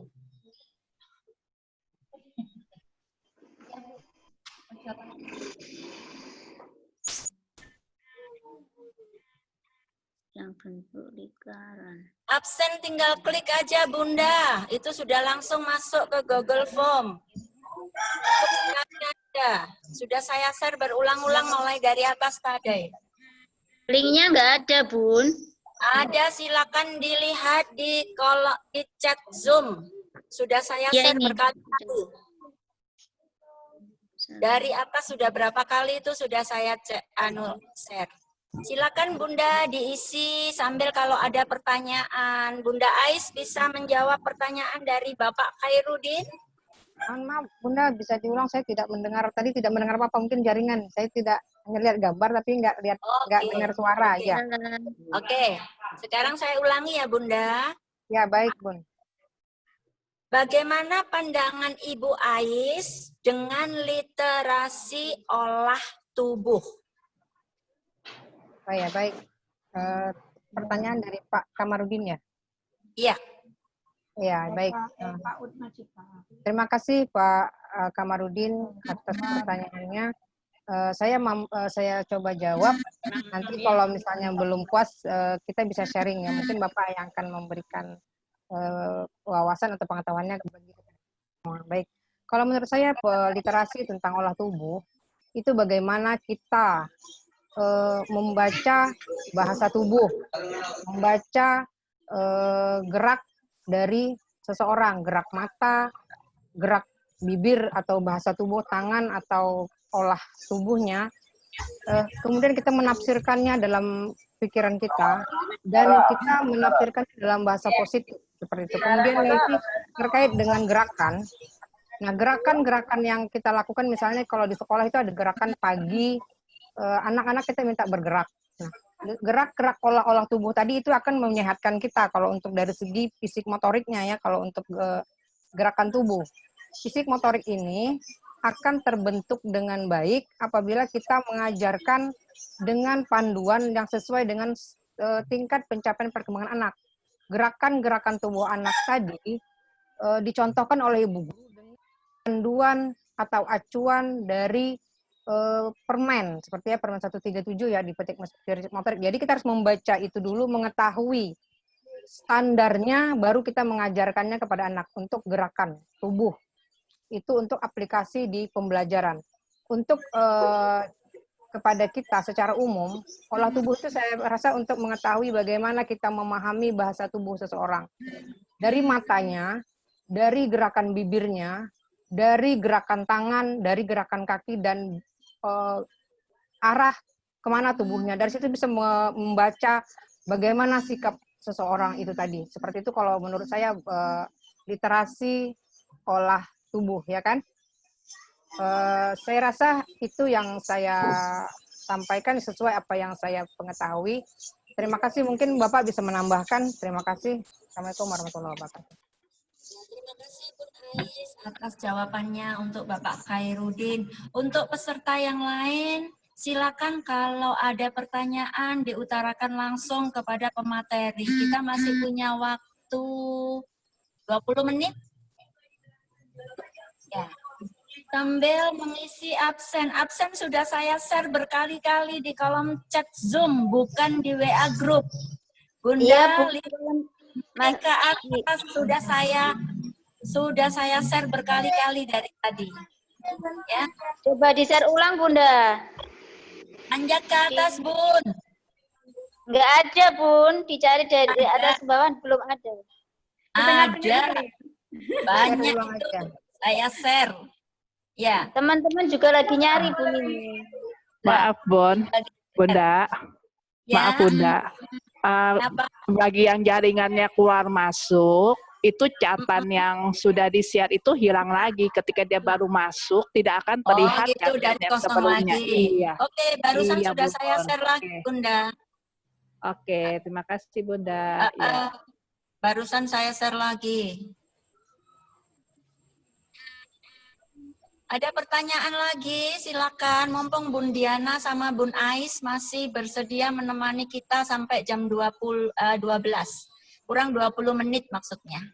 [SPEAKER 5] Yang bentuk lingkaran.
[SPEAKER 1] Absen tinggal klik aja Bunda. Itu sudah langsung masuk ke Google Form. Sudah saya share berulang-ulang mulai dari atas tadi.
[SPEAKER 5] Linknya nggak ada, Bun.
[SPEAKER 1] Ada, silakan dilihat di chat Zoom. Sudah saya
[SPEAKER 5] Ya,
[SPEAKER 1] share
[SPEAKER 5] ini.
[SPEAKER 1] berkali-kali. Dari atas sudah berapa kali itu sudah saya share. Silakan Bunda diisi sambil kalau ada pertanyaan. Bunda Ais bisa menjawab pertanyaan dari Bapak Khairuddin.
[SPEAKER 2] Mohon maaf, Bunda bisa diulang, saya tidak mendengar, tadi tidak mendengar apa-apa, mungkin jaringan. Saya tidak hanya lihat gambar tapi nggak dengar suara aja.
[SPEAKER 1] Oke, sekarang saya ulangi ya Bunda.
[SPEAKER 2] Ya, baik, Bun.
[SPEAKER 1] Bagaimana pandangan Ibu Ais dengan literasi olah tubuh?
[SPEAKER 2] Oh ya, baik. Pertanyaan dari Pak Kamarudin ya?
[SPEAKER 1] Iya.
[SPEAKER 2] Ya, baik. Terima kasih Pak Kamarudin atas pertanyaannya. Saya coba jawab. Nanti kalau misalnya belum puas, kita bisa sharing ya. Mungkin Bapak yang akan memberikan wawasan atau pengetahuannya bagi kita. Baik. Kalau menurut saya literasi tentang olah tubuh itu bagaimana kita membaca bahasa tubuh, membaca gerak dari seseorang, gerak mata, gerak bibir atau bahasa tubuh, tangan atau olah tubuhnya. Kemudian kita menafsirkannya dalam pikiran kita dan kita menafsirkan dalam bahasa positif seperti itu. Kemudian nanti terkait dengan gerakan. Nah, gerakan-gerakan yang kita lakukan misalnya kalau di sekolah itu ada gerakan pagi, anak-anak kita minta bergerak. Nah, gerak-gerak olah tubuh tadi itu akan menyehatkan kita kalau untuk dari segi fisik motoriknya ya, kalau untuk gerakan tubuh. Fisik motorik ini akan terbentuk dengan baik apabila kita mengajarkan dengan panduan yang sesuai dengan tingkat pencapaian perkembangan anak. Gerakan-gerakan tubuh anak tadi dicontohkan oleh ibu guru dengan panduan atau acuan dari permen, seperti ya permen 137 ya di petik motorik. Jadi kita harus membaca itu dulu, mengetahui standarnya, baru kita mengajarkannya kepada anak untuk gerakan tubuh. Itu untuk aplikasi di pembelajaran. Untuk kepada kita secara umum, olah tubuh itu saya rasa untuk mengetahui bagaimana kita memahami bahasa tubuh seseorang. Dari matanya, dari gerakan bibirnya, dari gerakan tangan, dari gerakan kaki, dan arah kemana tubuhnya. Dari situ bisa membaca bagaimana sikap seseorang itu tadi. Seperti itu kalau menurut saya literasi olah tubuh, ya kan? Saya rasa itu yang saya sampaikan sesuai apa yang saya pengetahui. Terima kasih, mungkin Bapak bisa menambahkan. Terima kasih. Assalamualaikum warahmatullahi wabarakatuh.
[SPEAKER 1] Terima kasih Bun Ais atas jawabannya untuk Bapak Khairuddin. Untuk peserta yang lain, silakan kalau ada pertanyaan diutarakan langsung kepada pemateri. Kita masih punya waktu 20 menit. Ya. Sambil mengisi absen. Absen sudah saya share berkali-kali di kolom chat Zoom, bukan di WA Group. Bunda,
[SPEAKER 5] Iya, Bu.
[SPEAKER 1] lihat ke atas sudah saya Sudah saya share berkali-kali dari tadi. Ya,
[SPEAKER 5] Coba di-share ulang, Bunda.
[SPEAKER 1] anjak ke atas, Bun.
[SPEAKER 5] Nggak ada, Bun. Dicari dari
[SPEAKER 1] Ada.
[SPEAKER 5] atas ke bawah, belum ada.
[SPEAKER 3] Di tengah-tengah
[SPEAKER 1] Ada.
[SPEAKER 3] ini.
[SPEAKER 1] Banyak
[SPEAKER 2] ulang
[SPEAKER 1] itu.
[SPEAKER 2] aja.
[SPEAKER 1] Saya share. Ya.
[SPEAKER 5] Teman-teman juga lagi nyari, Bun, ini.
[SPEAKER 6] Maaf, Bon. Bunda.
[SPEAKER 1] Ya.
[SPEAKER 6] Maaf, Bunda.
[SPEAKER 1] Kenapa?
[SPEAKER 6] Bagi yang jaringannya keluar masuk, itu catatan yang sudah di-share itu hilang lagi. Ketika dia baru masuk, tidak akan
[SPEAKER 1] Oh
[SPEAKER 6] terlihat
[SPEAKER 1] gitu,
[SPEAKER 6] catatan
[SPEAKER 1] dari
[SPEAKER 6] yang
[SPEAKER 1] kosong
[SPEAKER 6] sebelumnya.
[SPEAKER 1] lagi.
[SPEAKER 6] Iya.
[SPEAKER 1] Oke, barusan
[SPEAKER 6] Iya,
[SPEAKER 1] sudah
[SPEAKER 6] Bun.
[SPEAKER 1] saya share lagi,
[SPEAKER 6] Oke.
[SPEAKER 1] Bunda.
[SPEAKER 6] Oke, terima kasih, Bunda. Ya.
[SPEAKER 1] Barusan saya share lagi. Ada pertanyaan lagi, silakan. Mumpung Bun Diana sama Bun Ais masih bersedia menemani kita sampai jam 12. Kurang 20 menit maksudnya.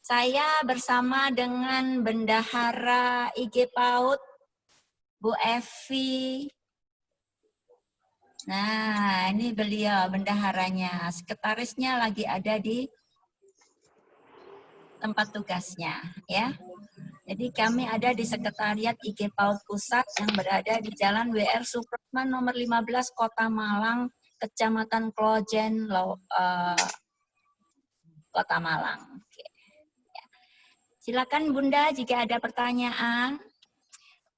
[SPEAKER 1] Saya bersama dengan Bendahara IG PAUD, Bu Evi. Nah, ini beliau bendaharanya. Sekretarisnya lagi ada di tempat tugasnya, ya. Jadi kami ada di Sekretariat IG PAUD Pusat yang berada di Jalan WR Supratman nomor 15 Kota Malang, Kecamatan Klojen, Kota Malang. Oke. Ya. Silakan Bunda jika ada pertanyaan.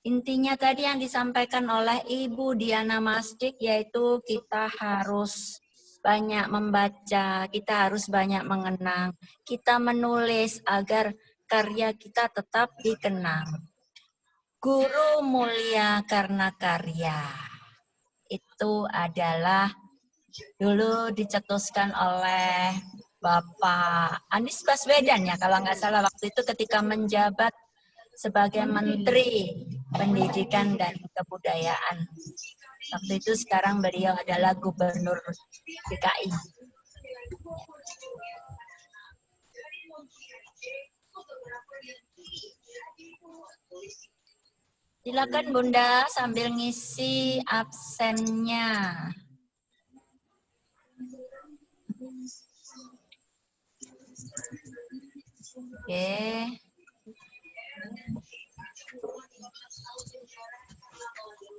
[SPEAKER 1] Intinya tadi yang disampaikan oleh Ibu Diana Masdik yaitu kita harus banyak membaca, kita harus banyak mengenang, kita menulis agar karya kita tetap dikenang. Guru mulia karena karya. Itu adalah dulu dicetuskan oleh Bapak Anies Baswedan ya, kalau nggak salah waktu itu ketika menjabat sebagai Menteri Pendidikan dan Kebudayaan. Waktu itu sekarang beliau adalah Gubernur DKI. Silakan Bunda sambil ngisi absennya. Oke.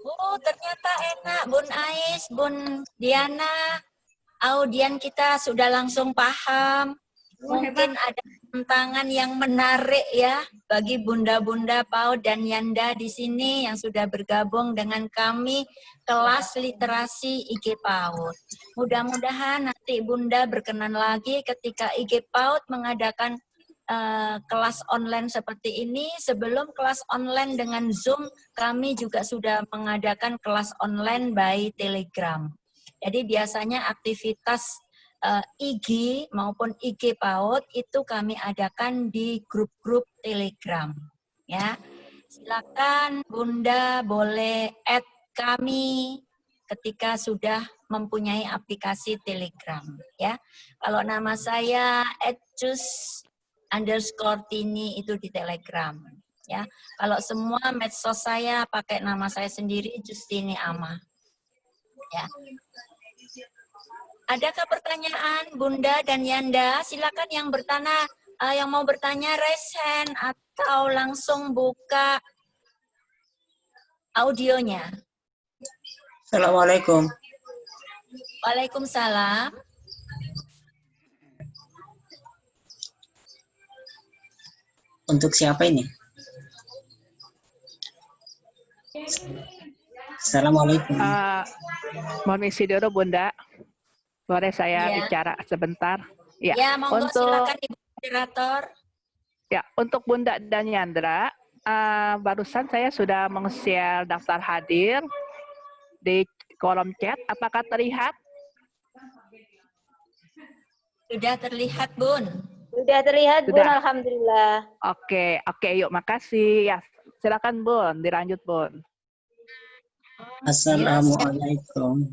[SPEAKER 1] Oh, ternyata enak Bun Ais, Bun Diana. Audien kita sudah langsung paham. Mungkin ada tantangan yang menarik ya bagi bunda-bunda PAUD dan Yanda di sini yang sudah bergabung dengan kami kelas literasi IG PAUD. Mudah-mudahan nanti Bunda berkenan lagi ketika IG PAUD mengadakan kelas online seperti ini. Sebelum kelas online dengan Zoom, kami juga sudah mengadakan kelas online by Telegram. Jadi biasanya aktivitas IG maupun IG PAUD itu kami adakan di grup-grup Telegram. Ya, silakan Bunda boleh add kami ketika sudah mempunyai aplikasi Telegram. Ya, kalau nama saya @cus_tini itu di Telegram. Ya, kalau semua medsos saya pakai nama saya sendiri Justini Ama. Ya. Adakah pertanyaan Bunda dan Yanda? Silakan yang yang mau bertanya raise hand atau langsung buka audionya.
[SPEAKER 7] Assalamualaikum.
[SPEAKER 1] Waalaikumsalam.
[SPEAKER 7] Untuk siapa ini? Assalamualaikum.
[SPEAKER 6] Mohon isi dulu, Bunda. Boleh saya
[SPEAKER 1] Ya.
[SPEAKER 6] bicara sebentar? Ya,
[SPEAKER 1] Ya, monggo silakan Ibu moderator.
[SPEAKER 6] Ya, untuk Bunda dan Yandra, barusan saya sudah meng-share daftar hadir di kolom chat. Apakah terlihat?
[SPEAKER 1] Sudah terlihat, Bun.
[SPEAKER 5] Sudah terlihat, Bun,
[SPEAKER 6] Sudah.
[SPEAKER 5] alhamdulillah.
[SPEAKER 6] Oke, yuk, makasih. Ya, silakan Bun, dilanjut Bun.
[SPEAKER 7] Assalamualaikum.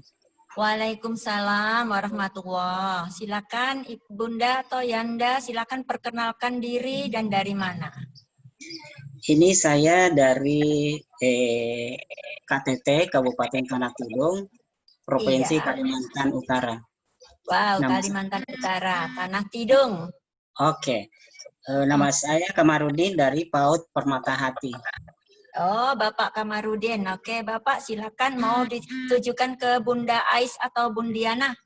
[SPEAKER 1] Waalaikumsalam warahmatullahi. Silakan Bunda atau Yanda, silakan perkenalkan diri dan dari mana.
[SPEAKER 7] Ini saya dari KTT Kabupaten Tanah Tidung, Provinsi
[SPEAKER 1] Iya.
[SPEAKER 7] Kalimantan Utara.
[SPEAKER 1] Wow,
[SPEAKER 7] Nama-
[SPEAKER 1] Kalimantan Utara, Tanah Tidung.
[SPEAKER 7] Oke. Nama saya Kamarudin dari PAUD Permata Hati.
[SPEAKER 1] Oh, Bapak Kamarudin. Oke, Bapak silakan mau ditujukan ke Bunda Ais atau Bundiana.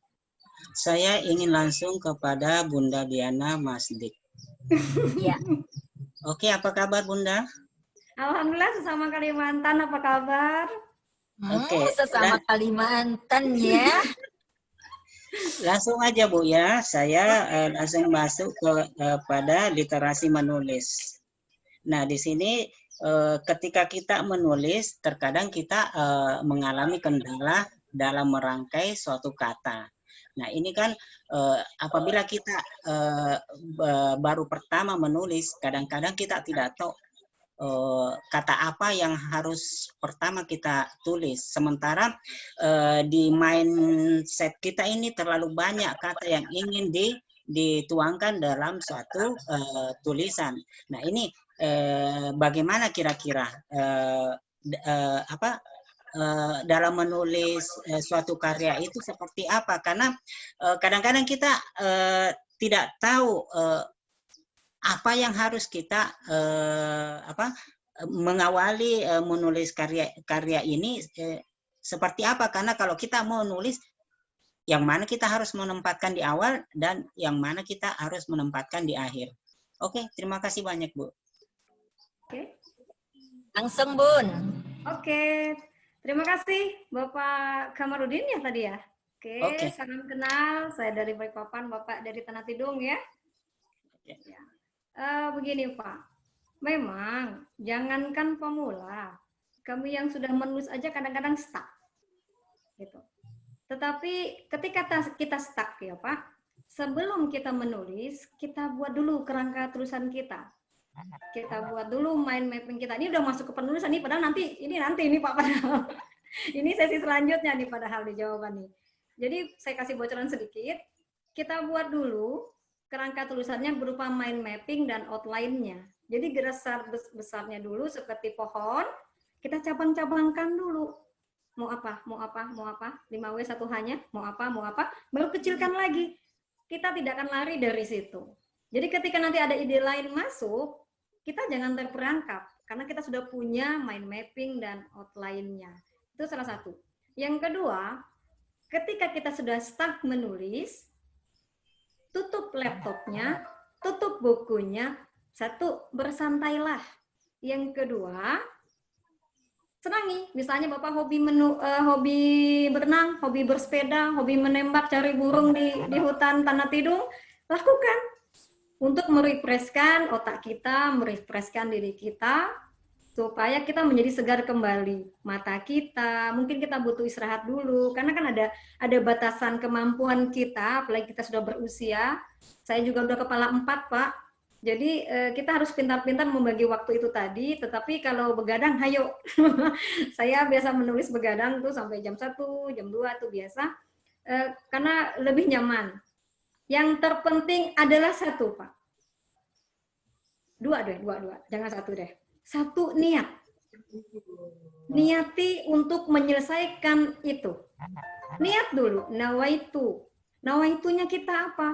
[SPEAKER 7] Saya ingin langsung kepada Bunda Diana Masdik.
[SPEAKER 1] Ya.
[SPEAKER 7] Oke, apa kabar Bunda?
[SPEAKER 3] Alhamdulillah sesama Kalimantan, apa kabar?
[SPEAKER 7] Oke,
[SPEAKER 1] Sesama Kalimantan ya.
[SPEAKER 7] Langsung aja Bu ya, saya langsung masuk pada literasi menulis. Nah di sini ketika kita menulis, terkadang kita mengalami kendala dalam merangkai suatu kata. Nah ini kan apabila kita baru pertama menulis, kadang-kadang kita tidak tahu kata apa yang harus pertama kita tulis. Sementara di mindset kita ini terlalu banyak kata yang ingin dituangkan dalam suatu tulisan. Nah ini bagaimana kira-kira dalam menulis suatu karya itu seperti apa? Karena kadang-kadang kita tidak tahu apa yang harus kita mengawali menulis karya ini seperti apa, karena kalau kita mau nulis yang mana kita harus menempatkan di awal dan yang mana kita harus menempatkan di akhir. Oke, terima kasih banyak Bu.
[SPEAKER 3] Oke.
[SPEAKER 1] Langsung Bun.
[SPEAKER 3] Oke. Terima kasih Bapak Kamarudin ya tadi ya. Oke. Salam kenal. Saya dari Balikpapan, Bapak dari Tanah Tidung ya. Ya. Begini Pak, memang jangankan pemula, kami yang sudah menulis aja kadang-kadang stuck, gitu. Tetapi ketika kita stuck ya Pak, sebelum kita menulis, kita buat dulu kerangka tulisan kita. Kita buat dulu mind mapping kita. Ini udah masuk ke penulisan nih, padahal nanti Pak, padahal ini sesi selanjutnya nih padahal di jawaban nih. Jadi saya kasih bocoran sedikit, kita buat dulu kerangka tulisannya berupa mind mapping dan outline-nya. Jadi dasar besarnya dulu seperti pohon, kita cabang-cabangkan dulu. Mau apa, 5W 1H-nya, mau apa, baru kecilkan lagi. Kita tidak akan lari dari situ. Jadi ketika nanti ada ide lain masuk, kita jangan terperangkap, karena kita sudah punya mind mapping dan outline-nya. Itu salah satu. Yang kedua, ketika kita sudah start menulis, tutup laptopnya, tutup bukunya. Satu, bersantailah. Yang kedua, senangi. Misalnya Bapak hobi berenang, hobi bersepeda, hobi menembak, cari burung di hutan Tanah Tidung, lakukan. Untuk merefreshkan otak kita, merefreshkan diri kita, supaya kita menjadi segar kembali. Mata kita, mungkin kita butuh istirahat dulu, karena kan ada batasan kemampuan kita, apalagi kita sudah berusia. Saya juga udah kepala 4, Pak. Jadi kita harus pintar-pintar membagi waktu itu tadi, tetapi kalau begadang, hayo. Saya biasa menulis begadang tuh sampai jam 1, jam 2 tuh biasa, karena lebih nyaman. Yang terpenting adalah satu, Pak. Dua, jangan satu deh. Satu, niat. Niati untuk menyelesaikan itu. Niat dulu, nawaitu. Nawaitunya kita apa?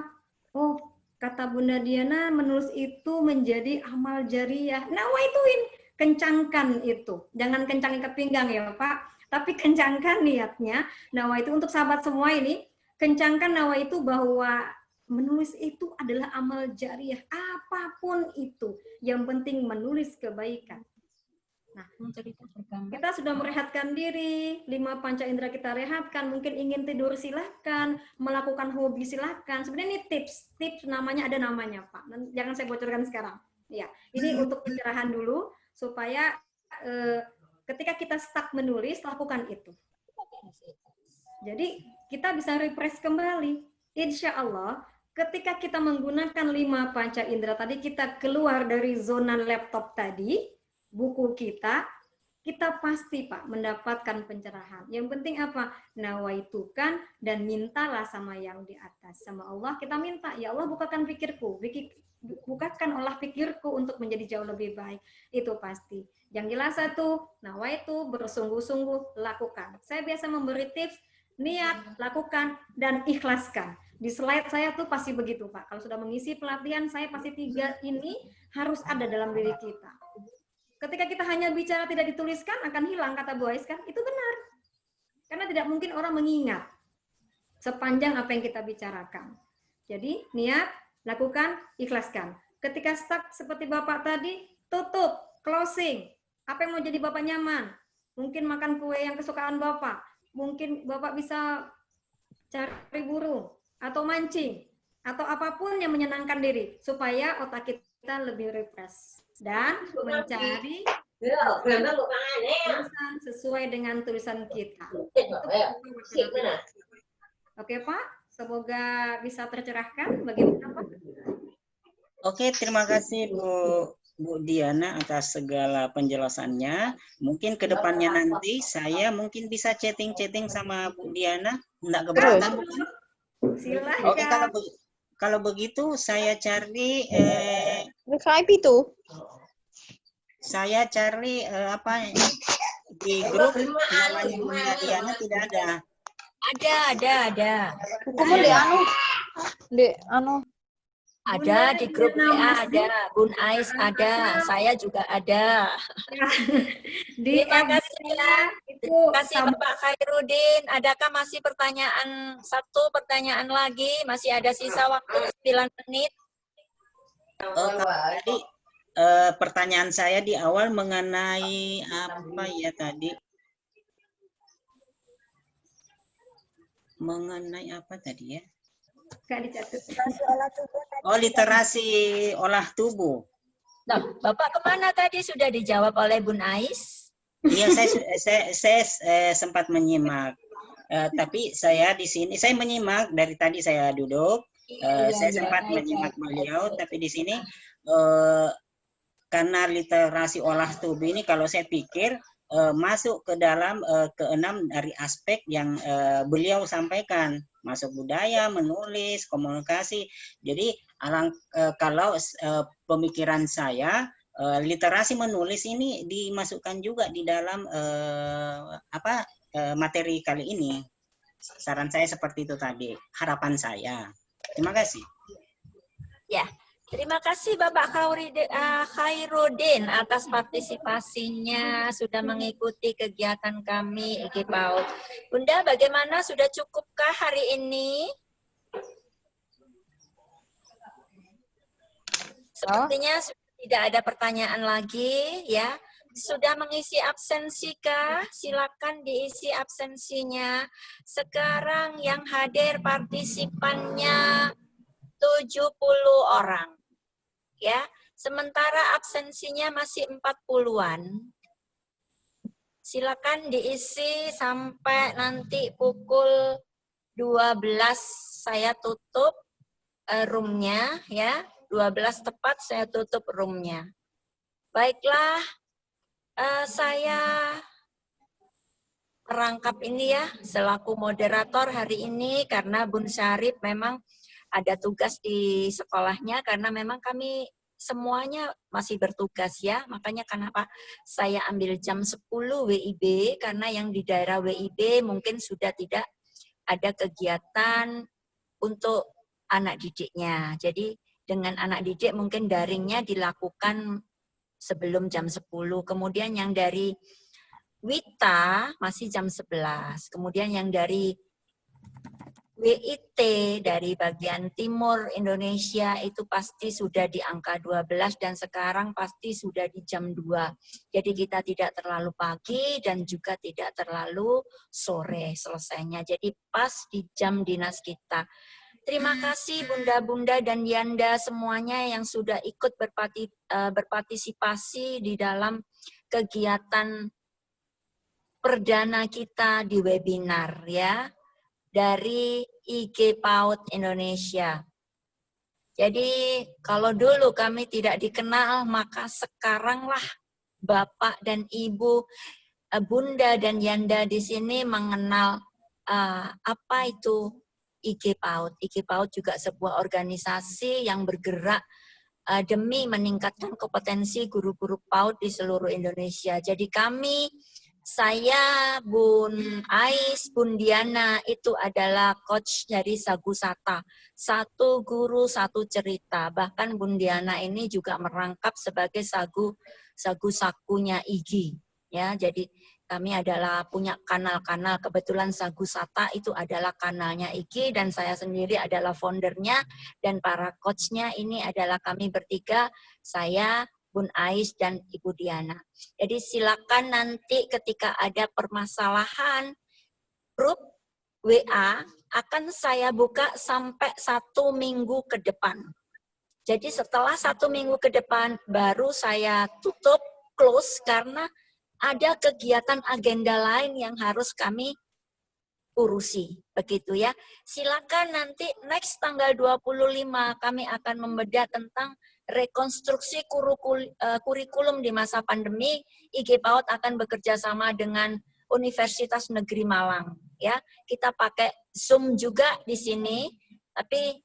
[SPEAKER 3] Oh, kata Bunda Diana, menulis itu menjadi amal jariah. Nawaituin, kencangkan itu. Jangan kencang ikat pinggang ya Pak, tapi kencangkan niatnya. Nawaitu untuk sahabat semua ini, kencangkan nawaitu bahwa menulis itu adalah amal jariah, apapun itu. Yang penting menulis kebaikan. Nah, kita sudah merehatkan diri, 5 panca indera kita rehatkan, mungkin ingin tidur silahkan, melakukan hobi silahkan. Sebenarnya ini tips namanya, ada namanya Pak. Jangan saya bocorkan sekarang. Ya, ini untuk pencerahan dulu, supaya ketika kita stuck menulis, lakukan itu. Jadi, kita bisa refresh kembali. Insya Allah, ketika kita menggunakan 5 panca indera tadi, kita keluar dari zona laptop tadi, buku kita pasti Pak mendapatkan pencerahan. Yang penting apa? Nawaitukan dan mintalah sama yang di atas. Sama Allah kita minta, ya Allah bukakan pikirku, bukakan olah pikirku untuk menjadi jauh lebih baik. Itu pasti. Yang jelas satu, nawaitu, bersungguh-sungguh lakukan. Saya biasa memberi tips, niat, lakukan, dan ikhlaskan. Di slide saya tuh pasti begitu, Pak. Kalau sudah mengisi pelatihan, saya pasti 3 ini harus ada dalam diri kita. Ketika kita hanya bicara tidak dituliskan, akan hilang, kata Bu Ais kan? Itu benar. Karena tidak mungkin orang mengingat sepanjang apa yang kita bicarakan. Jadi, niat, lakukan, ikhlaskan. Ketika stuck seperti Bapak tadi, tutup, closing. Apa yang mau jadi Bapak nyaman? Mungkin makan kue yang kesukaan Bapak. Mungkin Bapak bisa cari burung, atau mancing, atau apapun yang menyenangkan diri, supaya otak kita lebih refresh. Dan mencari tulisan sesuai dengan tulisan kita. Oke Pak, semoga bisa tercerahkan. Bagaimana Pak?
[SPEAKER 7] Oke, terima kasih Bu Diana atas segala penjelasannya. Mungkin ke depannya nanti saya mungkin bisa chatting-chatting sama Bu Diana. Enggak keberatan?
[SPEAKER 3] Silahkan.
[SPEAKER 7] Oke, kalau begitu saya cari
[SPEAKER 4] Skype itu.
[SPEAKER 7] saya cari apa di grup namanya Bu Diana tidak ada.
[SPEAKER 1] Ada.
[SPEAKER 4] Hukumnya di anu.
[SPEAKER 1] Ada di grup WA ada, Bun Ais ada, saya juga ada. Terima kasih ya. Terima kasih Bapak Khairuddin. Adakah masih satu pertanyaan lagi? Masih ada sisa waktu 9 menit.
[SPEAKER 7] Tadi pertanyaan saya di awal mengenai apa ya tadi? Mengenai apa tadi ya? Oh, literasi olah tubuh.
[SPEAKER 1] Nah, Bapak kemana tadi? Sudah dijawab oleh Bun Ais?
[SPEAKER 7] Iya, saya sempat menyimak. Tapi saya di sini, saya menyimak dari tadi saya duduk. Saya sempat menyimak beliau, tapi di sini karena literasi olah tubuh ini kalau saya pikir masuk ke dalam keenam dari aspek yang beliau sampaikan. Masuk budaya, menulis, komunikasi. Jadi kalau pemikiran saya literasi menulis ini dimasukkan juga di dalam materi kali ini. Saran saya seperti itu tadi, harapan saya. Terima kasih. Ya,
[SPEAKER 1] terima kasih Bapak Khairuddin atas partisipasinya, sudah mengikuti kegiatan kami IG PAUD. Bunda, bagaimana, sudah cukupkah hari ini? Sepertinya sudah tidak ada pertanyaan lagi ya. Sudah mengisi absensi kah? Silakan diisi absensinya. Sekarang yang hadir partisipannya 70 orang. Ya, sementara absensinya masih 40-an. Silakan diisi sampai nanti pukul 12 saya tutup roomnya ya. 12 tepat saya tutup roomnya. Baiklah, saya merangkap ini ya selaku moderator hari ini karena Bun Syarif memang ada tugas di sekolahnya karena memang kami semuanya masih bertugas ya. Makanya kenapa saya ambil jam 10 WIB karena yang di daerah WIB mungkin sudah tidak ada kegiatan untuk anak didiknya. Jadi dengan anak didik mungkin daringnya dilakukan sebelum jam 10. Kemudian yang dari Wita masih jam 11. Kemudian yang dari WIT dari bagian timur Indonesia itu pasti sudah di angka 12 dan sekarang pasti sudah di jam 2. Jadi kita tidak terlalu pagi dan juga tidak terlalu sore selesainya. Jadi pas di jam dinas kita. Terima kasih Bunda-Bunda dan Yanda semuanya yang sudah ikut berpartisipasi di dalam kegiatan perdana kita di webinar ya. Dari IG PAUD Indonesia. Jadi kalau dulu kami tidak dikenal, maka sekaranglah Bapak dan Ibu, Bunda dan Yanda di sini mengenal apa itu IG PAUD. IG PAUD juga sebuah organisasi yang bergerak demi meningkatkan kompetensi guru-guru PAUD di seluruh Indonesia. Jadi kami saya, Bun Ais, Bun Diana itu adalah coach dari Sagu Sata. Satu guru, satu cerita. Bahkan Bun Diana ini juga merangkap sebagai sagu sakunya Igi. Ya, jadi kami adalah punya kanal-kanal. Kebetulan Sagu Sata itu adalah kanalnya Igi dan saya sendiri adalah foundernya dan para coachnya ini adalah kami bertiga, saya, Bun Ais dan Ibu Diana. Jadi silakan nanti ketika ada permasalahan grup WA akan saya buka sampai 1 minggu ke depan. Jadi setelah 1 minggu ke depan baru saya tutup, close, karena ada kegiatan agenda lain yang harus kami urusi. Begitu ya. Silakan nanti next tanggal 25 kami akan membedah tentang rekonstruksi kurikulum di masa pandemi. IG PAUD akan bekerja sama dengan Universitas Negeri Malang. Ya, kita pakai Zoom juga di sini. Tapi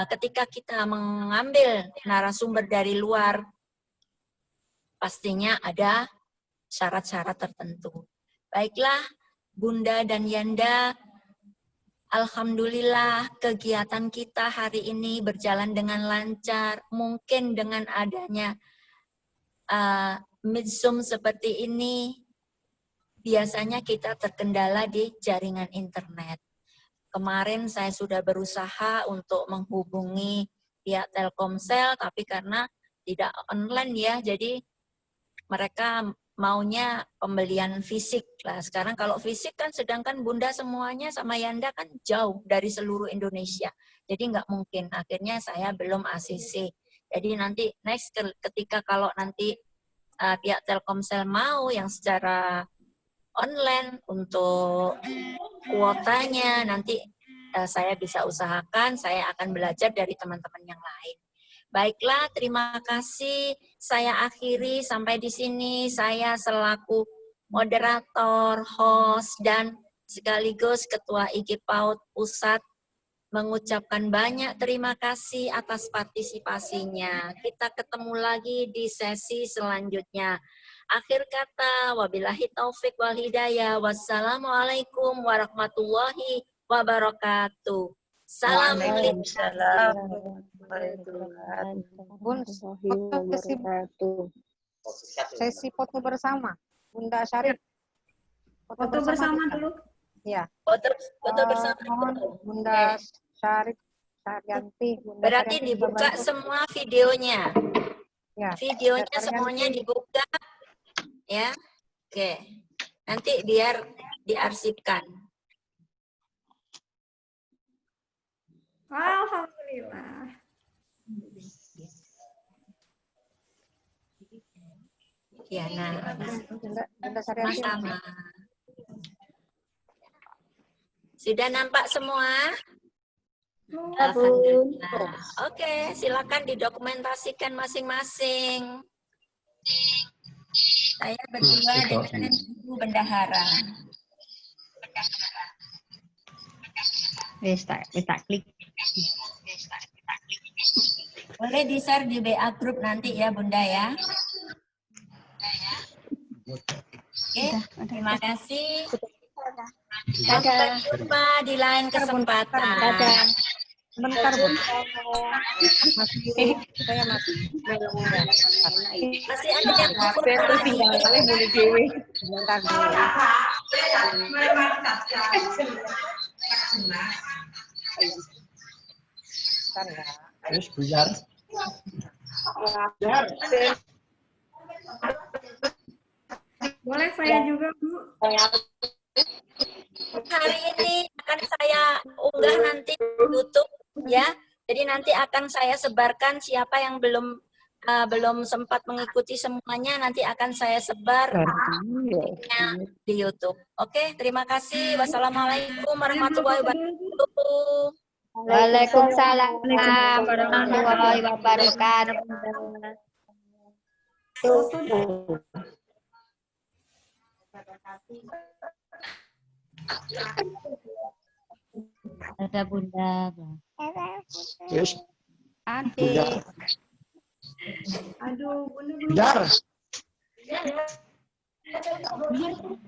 [SPEAKER 1] ketika kita mengambil narasumber dari luar, pastinya ada syarat-syarat tertentu. Baiklah, Bunda dan Yanda, alhamdulillah kegiatan kita hari ini berjalan dengan lancar. Mungkin dengan adanya Zoom seperti ini, biasanya kita terkendala di jaringan internet. Kemarin saya sudah berusaha untuk menghubungi pihak Telkomsel, tapi karena tidak online ya, jadi mereka maunya pembelian fisik lah. Sekarang kalau fisik kan, sedangkan Bunda semuanya sama Yanda kan jauh dari seluruh Indonesia. Jadi nggak mungkin. Akhirnya saya belum ACC. Jadi nanti next ketika kalau nanti pihak Telkomsel mau yang secara online untuk kuotanya, nanti saya bisa usahakan, saya akan belajar dari teman-teman yang lain. Baiklah, terima kasih. Saya akhiri sampai di sini. Saya selaku moderator, host, dan sekaligus Ketua IG PAUD Pusat mengucapkan banyak terima kasih atas partisipasinya. Kita ketemu lagi di sesi selanjutnya. Akhir kata, wabillahi taufik wal hidayah. Wassalamualaikum warahmatullahi wabarakatuh. Salam
[SPEAKER 5] Waalaikumsalam.
[SPEAKER 2] Bun, sesi foto bersama. Bunda Syarif.
[SPEAKER 3] Foto bersama dulu.
[SPEAKER 2] Ya.
[SPEAKER 1] Foto bersama.
[SPEAKER 2] Mohon Bunda Syarif, Saryanti.
[SPEAKER 1] Berarti dibuka semua videonya.
[SPEAKER 2] Ya.
[SPEAKER 1] Videonya semuanya dibuka. Ya. Oke. Nanti biar diarsipkan.
[SPEAKER 3] Alhamdulillah.
[SPEAKER 1] Ya, nah.
[SPEAKER 2] Bunda Saryanti.
[SPEAKER 1] Sama-sama. Sudah nampak semua? Alhamdulillah. Oke, silakan didokumentasikan masing-masing. Saya berdua dengan Ibu Bendahara.
[SPEAKER 5] Kita klik.
[SPEAKER 1] Boleh di-share di WA group nanti ya, Bunda ya. Oke, terima kasih. Sampai jumpa di lain kesempatan.
[SPEAKER 2] Bentar, Bun. Saya masih.
[SPEAKER 1] Masih ada yang
[SPEAKER 2] Bentar dulu. Bentar ya.
[SPEAKER 8] Terus buyar.
[SPEAKER 3] Boleh saya juga, Bu?
[SPEAKER 1] Hari ini akan saya unggah nanti di YouTube ya. Jadi nanti akan saya sebarkan siapa yang belum sempat mengikuti semuanya, nanti akan saya sebar di YouTube. Oke, terima kasih. Wassalamualaikum warahmatullahi wabarakatuh.
[SPEAKER 5] Waalaikumsalam warahmatullahi wabarakatuh.
[SPEAKER 9] Ada Bunda.
[SPEAKER 8] Terus
[SPEAKER 5] Adik.
[SPEAKER 3] Aduh, Bunda belum.
[SPEAKER 8] buyar.